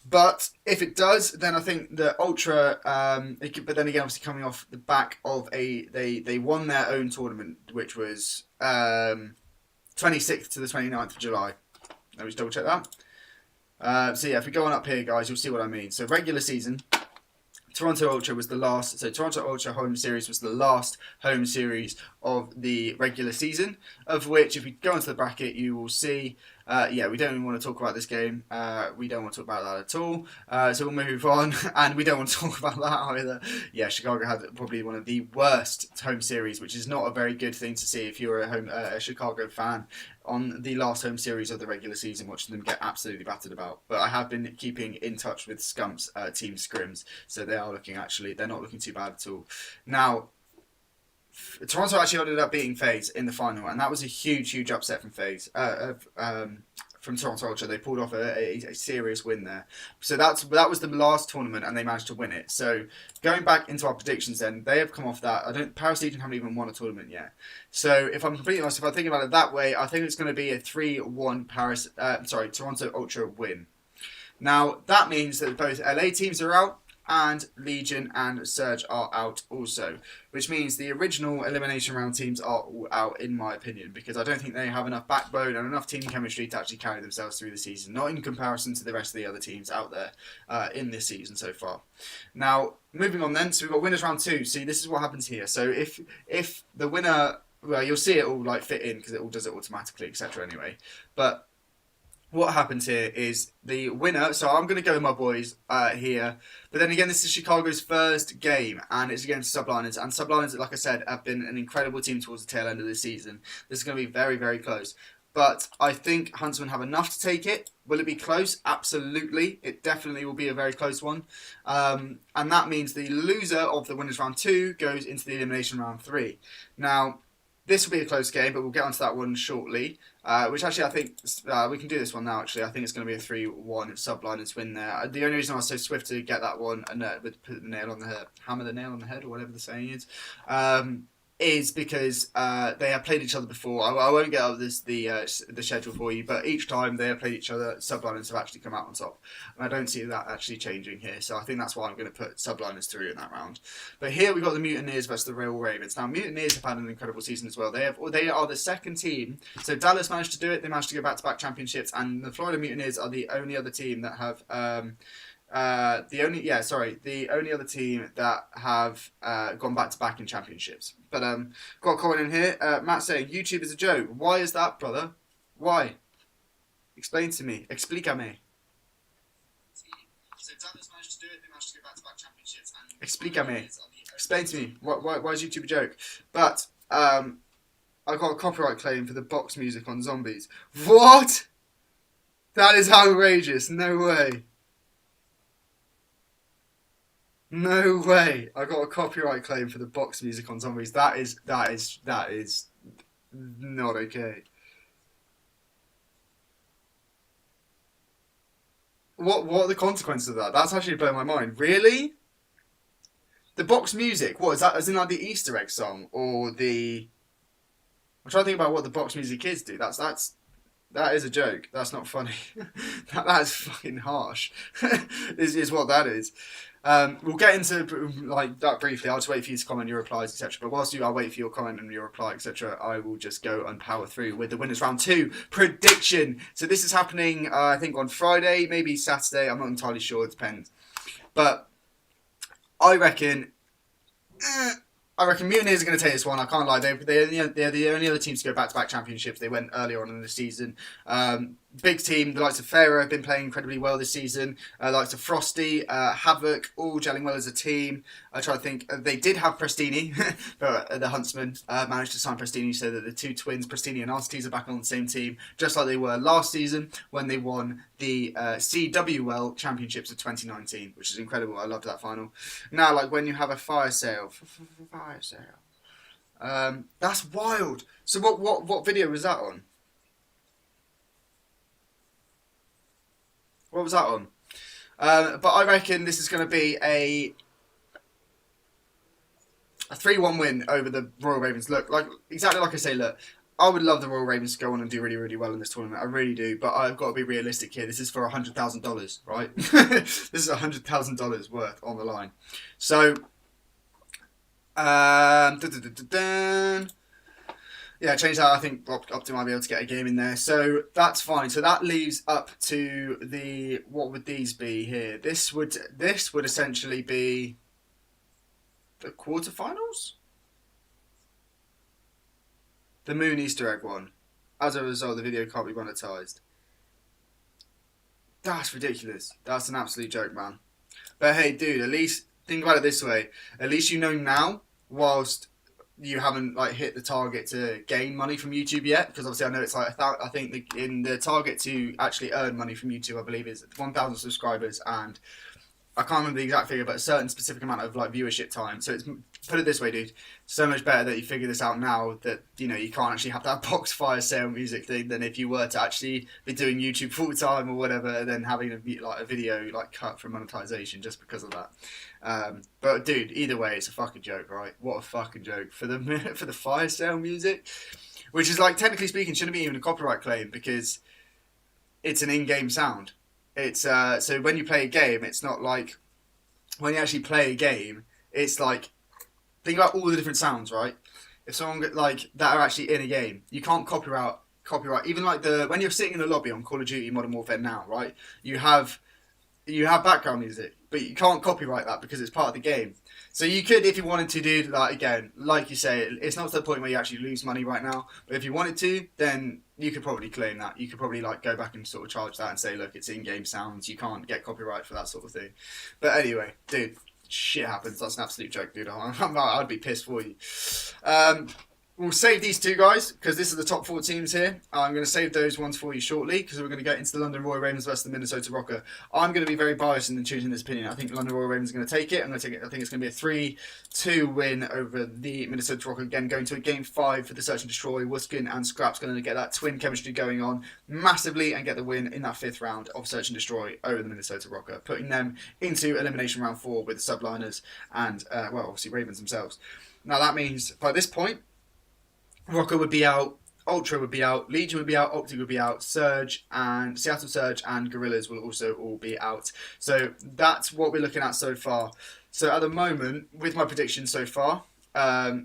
[SPEAKER 1] But if it does, then I think the Ultra, but then again, obviously coming off the back of they won their own tournament, which was 26th to the 29th of July. Let me just double check that. So yeah, if we go on up here, guys, you'll see what I mean. So regular season, Toronto Ultra was the last. So Toronto Ultra home series was the last home series of the regular season, of which, if we go into the bracket, you will see. Yeah, we don't even want to talk about this game. We don't want to talk about that at all. So we'll move on, and we don't want to talk about that either. Yeah, Chicago had probably one of the worst home series, which is not a very good thing to see if you're a Chicago fan on the last home series of the regular season, watching them get absolutely battered about. But I have been keeping in touch with Scump's team scrims, so they are looking, actually, they're not looking too bad at all. Now, Toronto actually ended up beating FaZe in the final, and that was a huge upset from FaZe. From Toronto Ultra, they pulled off a serious win there. So that was the last tournament, and they managed to win it. So going back into our predictions, then they have come off that. Paris Legion haven't even won a tournament yet. So if I'm completely honest, if I think about it that way, I think it's going to be a 3-1 Toronto Ultra win. Now, that means that both LA teams are out, and Legion and Surge are out also, which means the original elimination round teams are all out, in my opinion, because I don't think they have enough backbone and enough team chemistry to actually carry themselves through the season, not in comparison to the rest of the other teams out there in this season so far. Now, moving on then, so we've got winners round 2. See, this is what happens here. So if the winner, well, you'll see it all like fit in because it all does it automatically, etc. Anyway, but what happens here is the winner, so I'm going to go with my boys here, but then again, this is Chicago's first game, and it's against Subliners, and Subliners, like I said, have been an incredible team towards the tail end of the season. This is going to be very, very close, but I think Huntsmen have enough to take it. Will it be close? Absolutely. It definitely will be a very close one, and that means the loser of the winners round 2 goes into the elimination round 3. Now, this will be a close game, but we'll get onto that one shortly. Which actually, I think we can do this one now. Actually, I think it's going to be a 3-1 Subliners win there. The only reason I was so swift to get that one and put the nail on the head, hammer the nail on the head, or whatever the saying is because they have played each other before. I won't get out the schedule for you, but each time they have played each other, Subliners have actually come out on top, and I don't see that actually changing here. So I think that's why I'm going to put Subliners through in that round. But here we've got the Mutineers versus the Royal Ravens. Now, Mutineers have had an incredible season as well. They are the second team. So Dallas managed to do it. They managed to go back-to-back championships, and the Florida Mutineers are the only other team that have. The only other team that have gone back to back in championships. But got a comment in here. Matt saying YouTube is a joke. Why is that, brother? Why? Explain to me. Explícame. So Dallas managed to do it. They managed to go back to back championships. Explícame. Explain to me. Why is YouTube a joke? But I got a copyright claim for the box music on Zombies. What? That is outrageous. No way. No way! I got a copyright claim for the box music on Zombies. That is not okay. What are the consequences of that? That's actually blown my mind. Really? The box music? What is that? As in like the Easter egg song or the? I'm trying to think about what the box music is, dude. That is a joke. That's not funny. that is fucking harsh. is what that is. We'll get into like that briefly. I'll just wait for you to comment your replies, etc. But whilst I'll wait for your comment and your reply, etc., I will just go and power through with the winners round 2 prediction. So this is happening, I think, on Friday, maybe Saturday. I'm not entirely sure. It depends. But I reckon Mutineers are going to take this one. I can't lie. They're the only other team to go back-to-back championships. They went earlier on in the season. Big team. The likes of Farah have been playing incredibly well this season. The likes of Frosty, Havoc, all gelling well as a team. I try to think. They did have Prestini, but the Huntsmen managed to sign Prestini so that the two twins, Prestini and Arcetes, are back on the same team, just like they were last season when they won the CWL Championships of 2019, which is incredible. I loved that final. Now, like when you have a fire sale. That's wild. So what video was that on? What was that on? But I reckon this is going to be a 3-1 win over the Royal Ravens. Look, exactly like I say, look, I would love the Royal Ravens to go on and do really, really well in this tournament. I really do. But I've got to be realistic here. This is for $100,000, right? This is $100,000 worth on the line. So, yeah, change that. I think Opti might be able to get a game in there. So that's fine. So that leaves up to the, what would these be here? This would essentially be the quarterfinals? The Moon Easter egg one. As a result, the video can't be monetized. That's ridiculous. That's an absolute joke, man. But hey, dude, at least think about it this way. At least you know now, whilst you haven't like hit the target to gain money from YouTube yet, because obviously I know it's like I think in the target to actually earn money from YouTube, I believe is 1,000 subscribers, and I can't remember the exact figure, but a certain specific amount of like viewership time. So it's, put it this way, dude, so much better that you figure this out now that you know you can't actually have that box fire sale music thing than if you were to actually be doing YouTube full time or whatever, and then having a video like cut from monetization just because of that. But dude, either way, it's a fucking joke, right? What a fucking joke for the fire sale music, which is like technically speaking shouldn't be even a copyright claim because it's an in-game sound. It's so when you play a game, it's not like when you actually play a game. It's like think about all the different sounds, right? If someone like that are actually in a game, you can't copyright even like the when you're sitting in a lobby on Call of Duty Modern Warfare now, right? You have background music, but you can't copyright that because it's part of the game. So you could, if you wanted to do that again, like you say, it's not to the point where you actually lose money right now. But if you wanted to, then you could probably claim that. You could probably like go back and sort of charge that and say, look, it's in-game sounds. You can't get copyright for that sort of thing. But anyway, dude, shit happens. That's an absolute joke, dude. I'd be pissed for you. We'll save these two guys because this is the top 4 teams here. I'm going to save those ones for you shortly because we're going to go into the London Royal Ravens versus the Minnesota Rocker. I'm going to be very biased in choosing this opinion. I think the London Royal Ravens are going to take it. I'm going to take it. I think it's going to be a 3-2 win over the Minnesota Rocker. Again, going to a game 5 for the Search and Destroy. Wuskin and Scrap's going to get that twin chemistry going on massively and get the win in that 5th round of Search and Destroy over the Minnesota Rocker, putting them into elimination round 4 with the subliners and, well, obviously Ravens themselves. Now that means by this point, Rocker would be out, Ultra would be out, Legion would be out, Optic would be out, Surge and Seattle Surge and Gorillas will also all be out. So that's what we're looking at so far. So at the moment, with my predictions so far,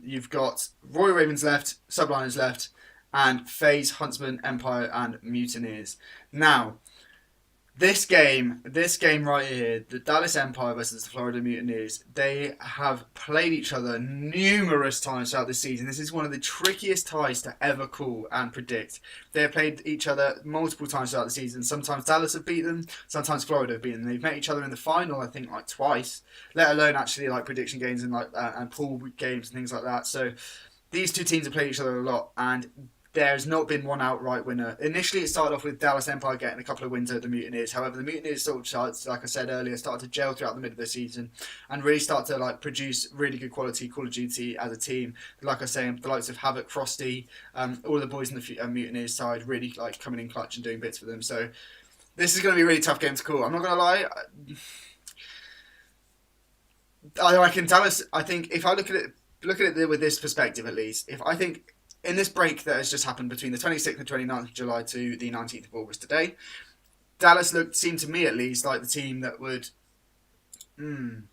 [SPEAKER 1] you've got Royal Ravens left, Subliners left, and FaZe, Huntsman, Empire, and Mutineers. Now, this game right here, the Dallas Empire versus the Florida Mutineers, they have played each other numerous times throughout this season. This is one of the trickiest ties to ever call and predict. They have played each other multiple times throughout the season. Sometimes Dallas have beaten them, sometimes Florida have beaten them. They've met each other in the final, I think, like twice, let alone actually like prediction games and like and pool games and things like that. So these two teams have played each other a lot, and there's not been one outright winner. Initially, it started off with Dallas Empire getting a couple of wins over the Mutineers. However, the Mutineers sort of, like I said earlier, started to gel throughout the middle of the season and really start to like produce really good quality Call of Duty as a team. Like I say, the likes of Havoc, Frosty, all the boys in the Mutineers side really like coming in clutch and doing bits for them. So this is going to be a really tough game to call. I'm not going to lie. I reckon Dallas. I think if I look at it with this perspective, at least, if I think. In this break that has just happened between the 26th and 29th of July to the 19th of August today, Dallas seemed to me at least like the team that would... I'm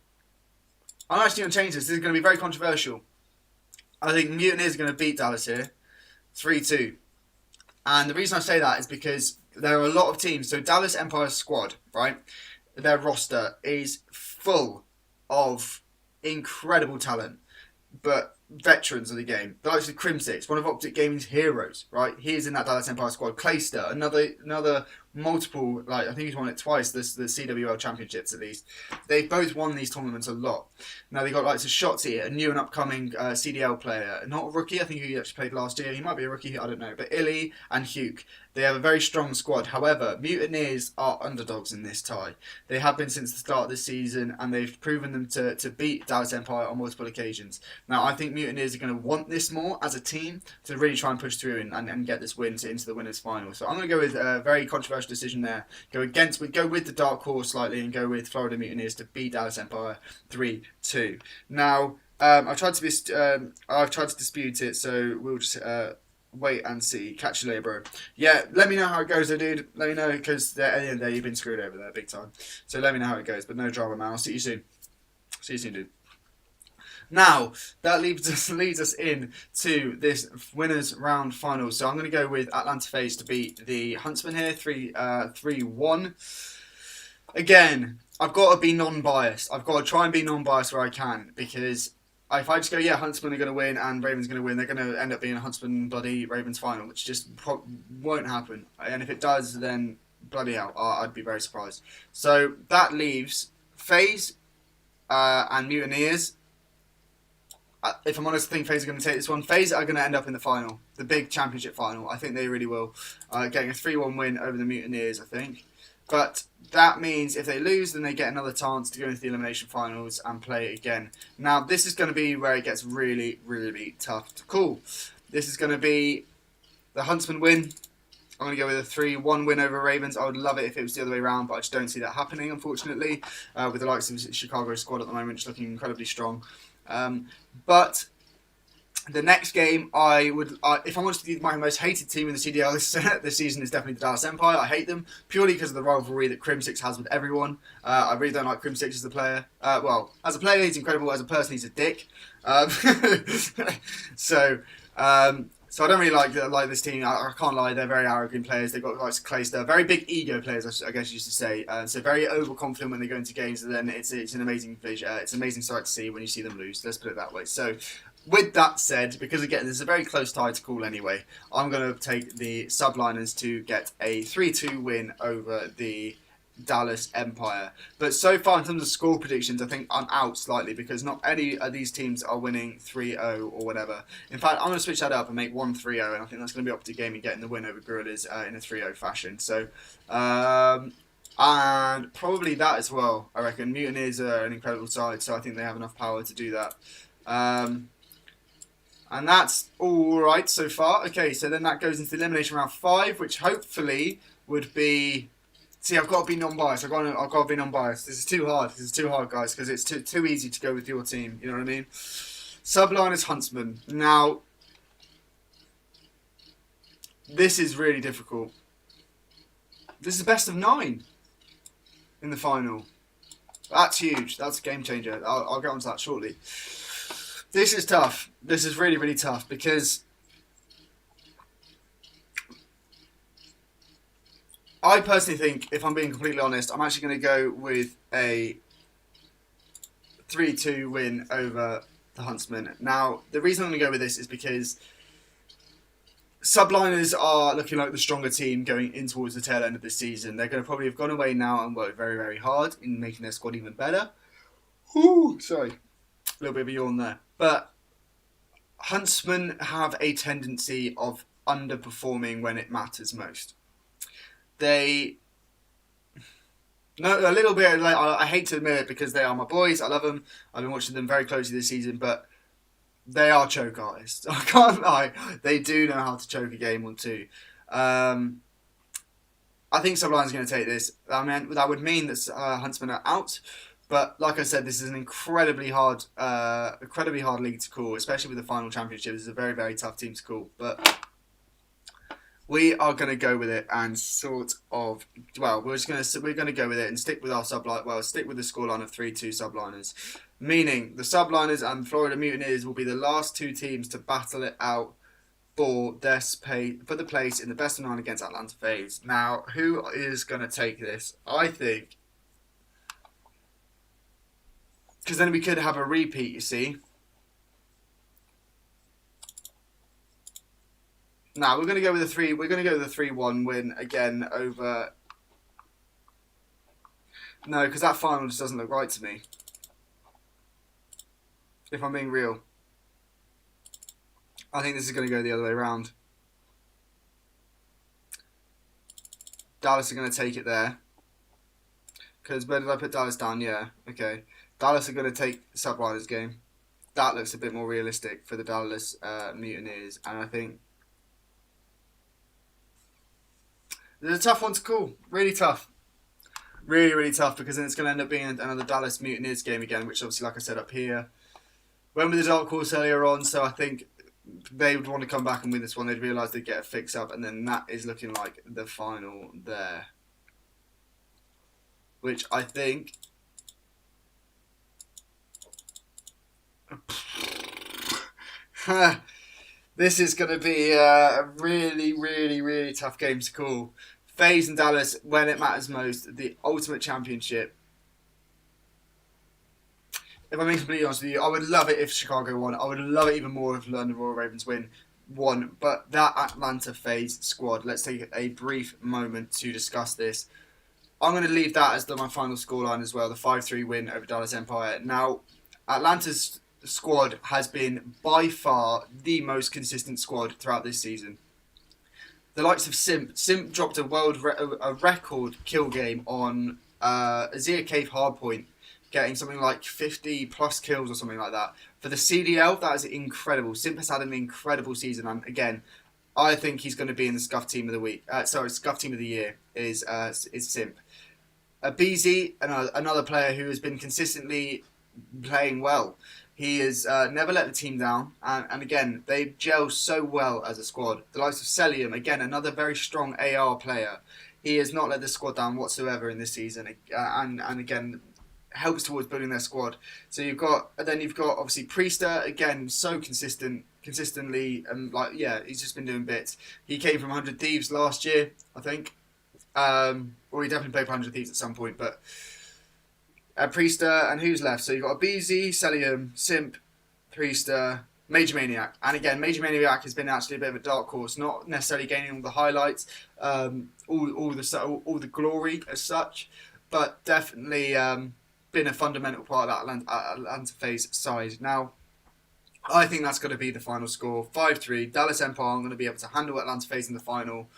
[SPEAKER 1] actually going to change this. This is going to be very controversial. I think Mutineers are going to beat Dallas here, 3-2. And the reason I say that is because there are a lot of teams. So Dallas Empire's squad, right? Their roster is full of incredible talent, but veterans of the game. The likes of Crimsix, one of Optic Gaming's heroes, right? He is in that Dallas Empire squad. Clayster, another multiple, like I think he's won it twice, the CWL Championships at least. They've both won these tournaments a lot. Now they've got likes of Shotzi, a new and upcoming CDL player. Not a rookie, I think he actually played last year. He might be a rookie, I don't know. But Illy and Hugh. They have a very strong squad. However, Mutineers are underdogs in this tie. They have been since the start of the season, and they've proven them to beat Dallas Empire on multiple occasions. Now, I think Mutineers are going to want this more as a team to really try and push through and get this win into the winners' final. So I'm going to go with a very controversial decision there. Go with the dark horse slightly and go with Florida Mutineers to beat Dallas Empire 3-2. Now, I've tried to dispute it, so we'll just wait and see. Catch you later, bro. Yeah, let me know how it goes, though, dude. Let me know, because at the end of the day, you've been screwed over there big time. So let me know how it goes, but no drama, man. I'll see you soon. See you soon, dude. Now, that leads us in to this winners round final. So I'm going to go with Atlanta FaZe to beat the Huntsman here, 3-1. Again, I've got to be non-biased. I've got to try and be non-biased where I can, because if I just go, yeah, Huntsman are going to win and Ravens are going to win, they're going to end up being a Huntsman bloody Ravens final, which just won't happen. And if it does, then bloody hell, I'd be very surprised. So that leaves FaZe and Mutineers. If I'm honest, I think FaZe are going to take this one. FaZe are going to end up in the final, the big championship final. I think they really will. Getting a 3-1 win over the Mutineers, I think. But that means if they lose, then they get another chance to go into the elimination finals and play again. Now, this is going to be where it gets really, really tough to call. This is going to be the Huntsman win. I'm going to go with a 3-1 win over Ravens. I would love it if it was the other way around, but I just don't see that happening, unfortunately, with the likes of Chicago's squad at the moment just looking incredibly strong. But The next game, if I wanted to be my most hated team in the CDL this season, is definitely the Dallas Empire. I hate them purely because of the rivalry that Crim6 has with everyone. I really don't like Crim6 as a player. Well, as a player, he's incredible. As a person, he's a dick. So I don't really like this team. I can't lie, they're very arrogant players. They've got like Clayster, very big ego players, I guess you used to say. So very overconfident when they go into games, and then it's an amazing sight to see when you see them lose. Let's put it that way. So, with that said, because again this is a very close tie to call anyway, I'm going to take the Subliners to get a 3-2 win over the Dallas Empire. But so far in terms of score predictions, I think I'm out slightly because not any of these teams are winning 3-0 or whatever. In fact, I'm going to switch that up and make 1-3-0, and I think that's going to be up to Gaming getting the win over Gorillas in a 3-0 fashion. So, and probably that as well, I reckon. Mutineers are an incredible side, so I think they have enough power to do that. And that's all right so far. Okay, so then that goes into the elimination round 5, which hopefully would be... See, I've got to be non-biased. I've got to be non-biased. This is too hard. This is too hard, guys, because it's too easy to go with your team. You know what I mean? Subliners Huntsman. Now, this is really difficult. This is best of 9 in the final. That's huge. That's a game changer. I'll get onto that shortly. This is tough. This is really, really tough because I personally think, if I'm being completely honest, I'm actually going to go with a 3-2 win over the Huntsmen. Now, the reason I'm going to go with this is because Subliners are looking like the stronger team going in towards the tail end of the season. They're going to probably have gone away now and worked very, very hard in making their squad even better. Ooh, sorry. A little bit of a yawn there. But Huntsmen have a tendency of underperforming when it matters most. A little bit, like, I hate to admit it because they are my boys. I love them. I've been watching them very closely this season, but they are choke artists. I can't lie. They do know how to choke a game or two. I think Subline's going to take this. I mean, that would mean that Huntsmen are out. But like I said, this is an incredibly hard league to call, especially with the final championship. This is a very, very tough team to call. But we are going to go with it and we're going to go with it and stick with our stick with the scoreline of 3-2 Subliners. Meaning the Subliners and Florida Mutineers will be the last two teams to battle it out for the place in the best of 9 against Atlanta FaZe. Now, who is going to take this? I think, because then we could have a repeat, you see. Now we're going to go with a 3-1 win again over. No, because that final just doesn't look right to me. If I'm being real, I think this is going to go the other way around. Dallas are going to take it there. Because where did I put Dallas down? Yeah, okay. Dallas are going to take the Subliners game. That looks a bit more realistic for the Dallas Mutineers. And I think it's a tough one to call. Really tough. Really, really tough, because then it's going to end up being another Dallas Mutineers game again, which obviously, like I said up here, went with the dark horse earlier on, so I think they would want to come back and win this one. They'd realise they'd get a fix-up, and then that is looking like the final there. Which I think... This is going to be a really, really, really tough game to call. FaZe and Dallas, when it matters most, the ultimate championship. If I'm being completely honest with you, I would love it if Chicago won. I would love it even more if London Royal Ravens won. But that Atlanta FaZe squad, let's take a brief moment to discuss this. I'm going to leave that as my final scoreline as well, the 5-3 win over Dallas Empire. Now, Atlanta's squad has been by far the most consistent squad throughout this season. The likes of Simp dropped a record kill game on Azir Cave Hardpoint, getting something like 50 plus kills or something like that. For the CDL, that is incredible. Simp has had an incredible season, and again, I think he's going to be in the Scuff Team of the Week. Scuff Team of the Year is Simp. BZ, another player who has been consistently playing well. He has never let the team down, and again, they gel so well as a squad. The likes of Celium, again, another very strong AR player. He has not let the squad down whatsoever in this season, and again, helps towards building their squad. So you've got obviously Priester, again, so consistently, and he's just been doing bits. He came from 100 Thieves last year, I think, or he definitely played for 100 Thieves at some point, but. Priester, and who's left? So you've got Abizi, Celium, Simp, Priester, Major Maniac. And again, Major Maniac has been actually a bit of a dark horse, not necessarily gaining all the highlights, all the glory as such, but definitely been a fundamental part of that Atlanta FaZe side. Now, I think that's going to be the final score. 5-3. Dallas Empire are going to be able to handle Atlanta FaZe in the final.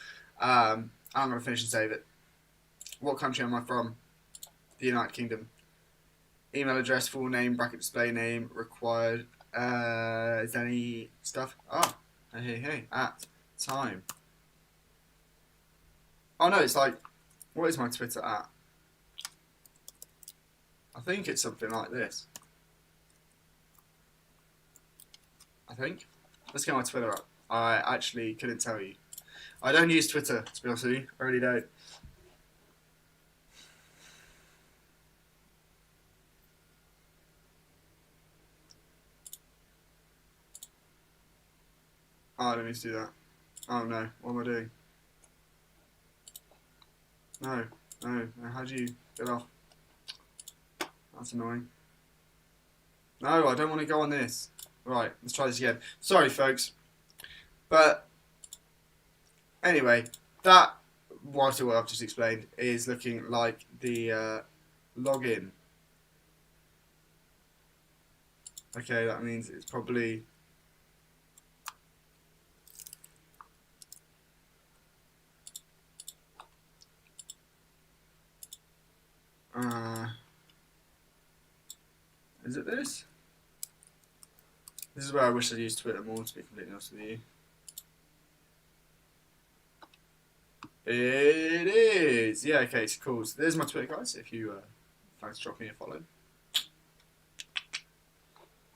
[SPEAKER 1] I'm going to finish and save it. What country am I from? The United Kingdom. Email address, full name, bracket display name, required. Is there any stuff? Oh, hey, at time. Oh no, it's like, what is my Twitter at? I think it's something like this. I think. Let's get my Twitter up. I actually couldn't tell you. I don't use Twitter, to be honest with you. I really don't. Oh, I don't need to do that. Oh no, what am I doing? No, how do you get off? That's annoying. No, I don't want to go on this. Right, let's try this again. Sorry, folks. But, anyway, that, what I've just explained, is looking like the login. Okay, that means it's probably... is it this? This is where I wish I'd used Twitter more, to be completely honest with you. It is! Yeah, okay, it's cool. So there's my Twitter, guys, if you fancy dropping me a follow.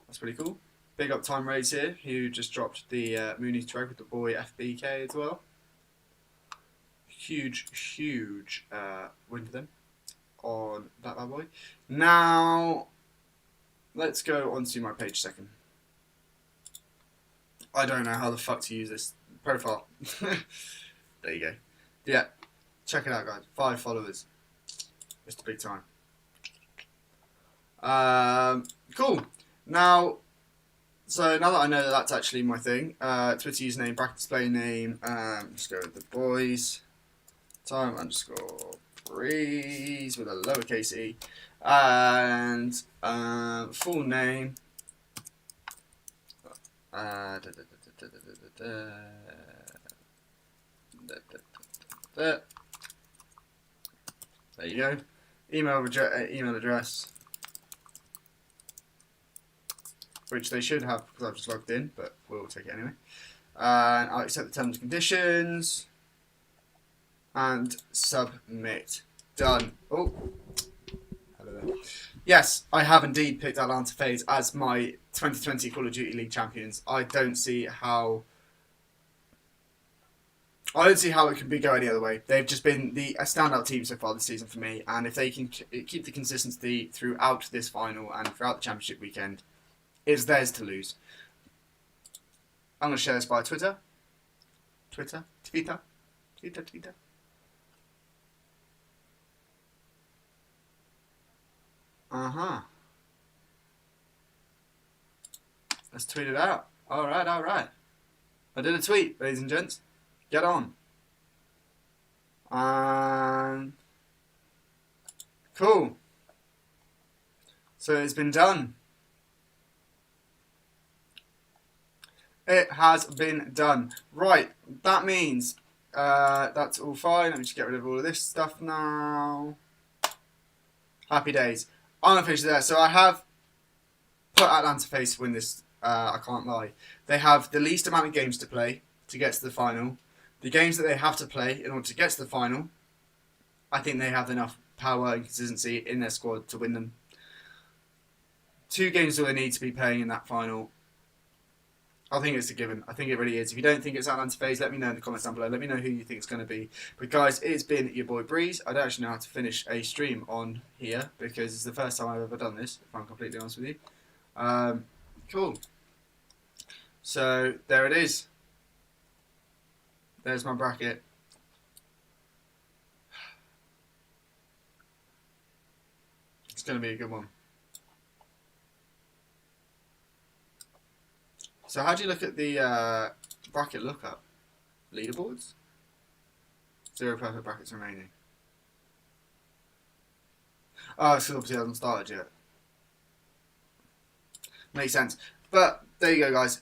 [SPEAKER 1] That's pretty cool. Big up Time Raids here, who just dropped the Mooney track with the boy FBK as well. Huge win for them on that bad boy. Now, let's go onto my page second. I don't know how the fuck to use this profile. There you go. Yeah, check it out, guys. 5 followers. Mr. Big Time. Cool. Now, so now that I know that that's actually my thing, Twitter username, bracket display name, let's go with the boys. Time _ Breeze with a lowercase e, and full name. There you go. Email address, which they should have because I've just logged in, but we'll take it anyway. And I'll accept the terms and conditions and submit. Done. Oh, hello there. Yes, I have indeed picked Atlanta FaZe as my 2020 Call of Duty League champions. I don't see how it can go any other way. They've just been a standout team so far this season for me, and if they can keep the consistency throughout this final and throughout the championship weekend, it's theirs to lose. I'm going to share this by Twitter. Twitter. Let's tweet it out. Alright. I did a tweet, ladies and gents. Get on. Cool. So it's been done. It has been done. Right, that means that's all fine. Let me just get rid of all of this stuff now. Happy days. I'm going to finish there. So I have put Atlanta FaZe to win this. I can't lie. They have the least amount of games to play to get to the final. The games that they have to play in order to get to the final, I think they have enough power and consistency in their squad to win them. 2 games all they need to be playing in that final. I think it's a given. I think it really is. If you don't think it's Atlanta FaZe, let me know in the comments down below. Let me know who you think it's going to be. But guys, it's been your boy Breeze. I don't actually know how to finish a stream on here because it's the first time I've ever done this, if I'm completely honest with you. Cool. So, there it is. There's my bracket. It's going to be a good one. So how do you look at the bracket lookup? Leaderboards? 0 perfect brackets remaining. Oh, so obviously it hasn't started yet. Makes sense. But there you go, guys.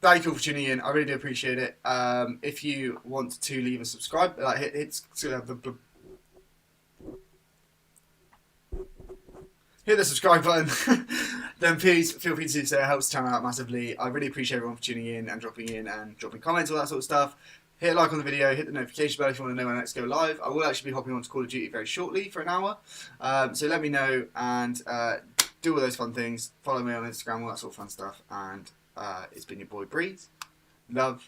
[SPEAKER 1] Thank you all for tuning in. I really do appreciate it. If you want to leave a subscribe, hit the subscribe button, then please feel free to do so. It helps the channel out massively. I really appreciate everyone for tuning in and dropping comments, all that sort of stuff. Hit a like on the video, hit the notification bell if you want to know when I next go live. I will actually be hopping on to Call of Duty very shortly for an hour. So let me know and do all those fun things. Follow me on Instagram, all that sort of fun stuff. And it's been your boy Breeze. Love.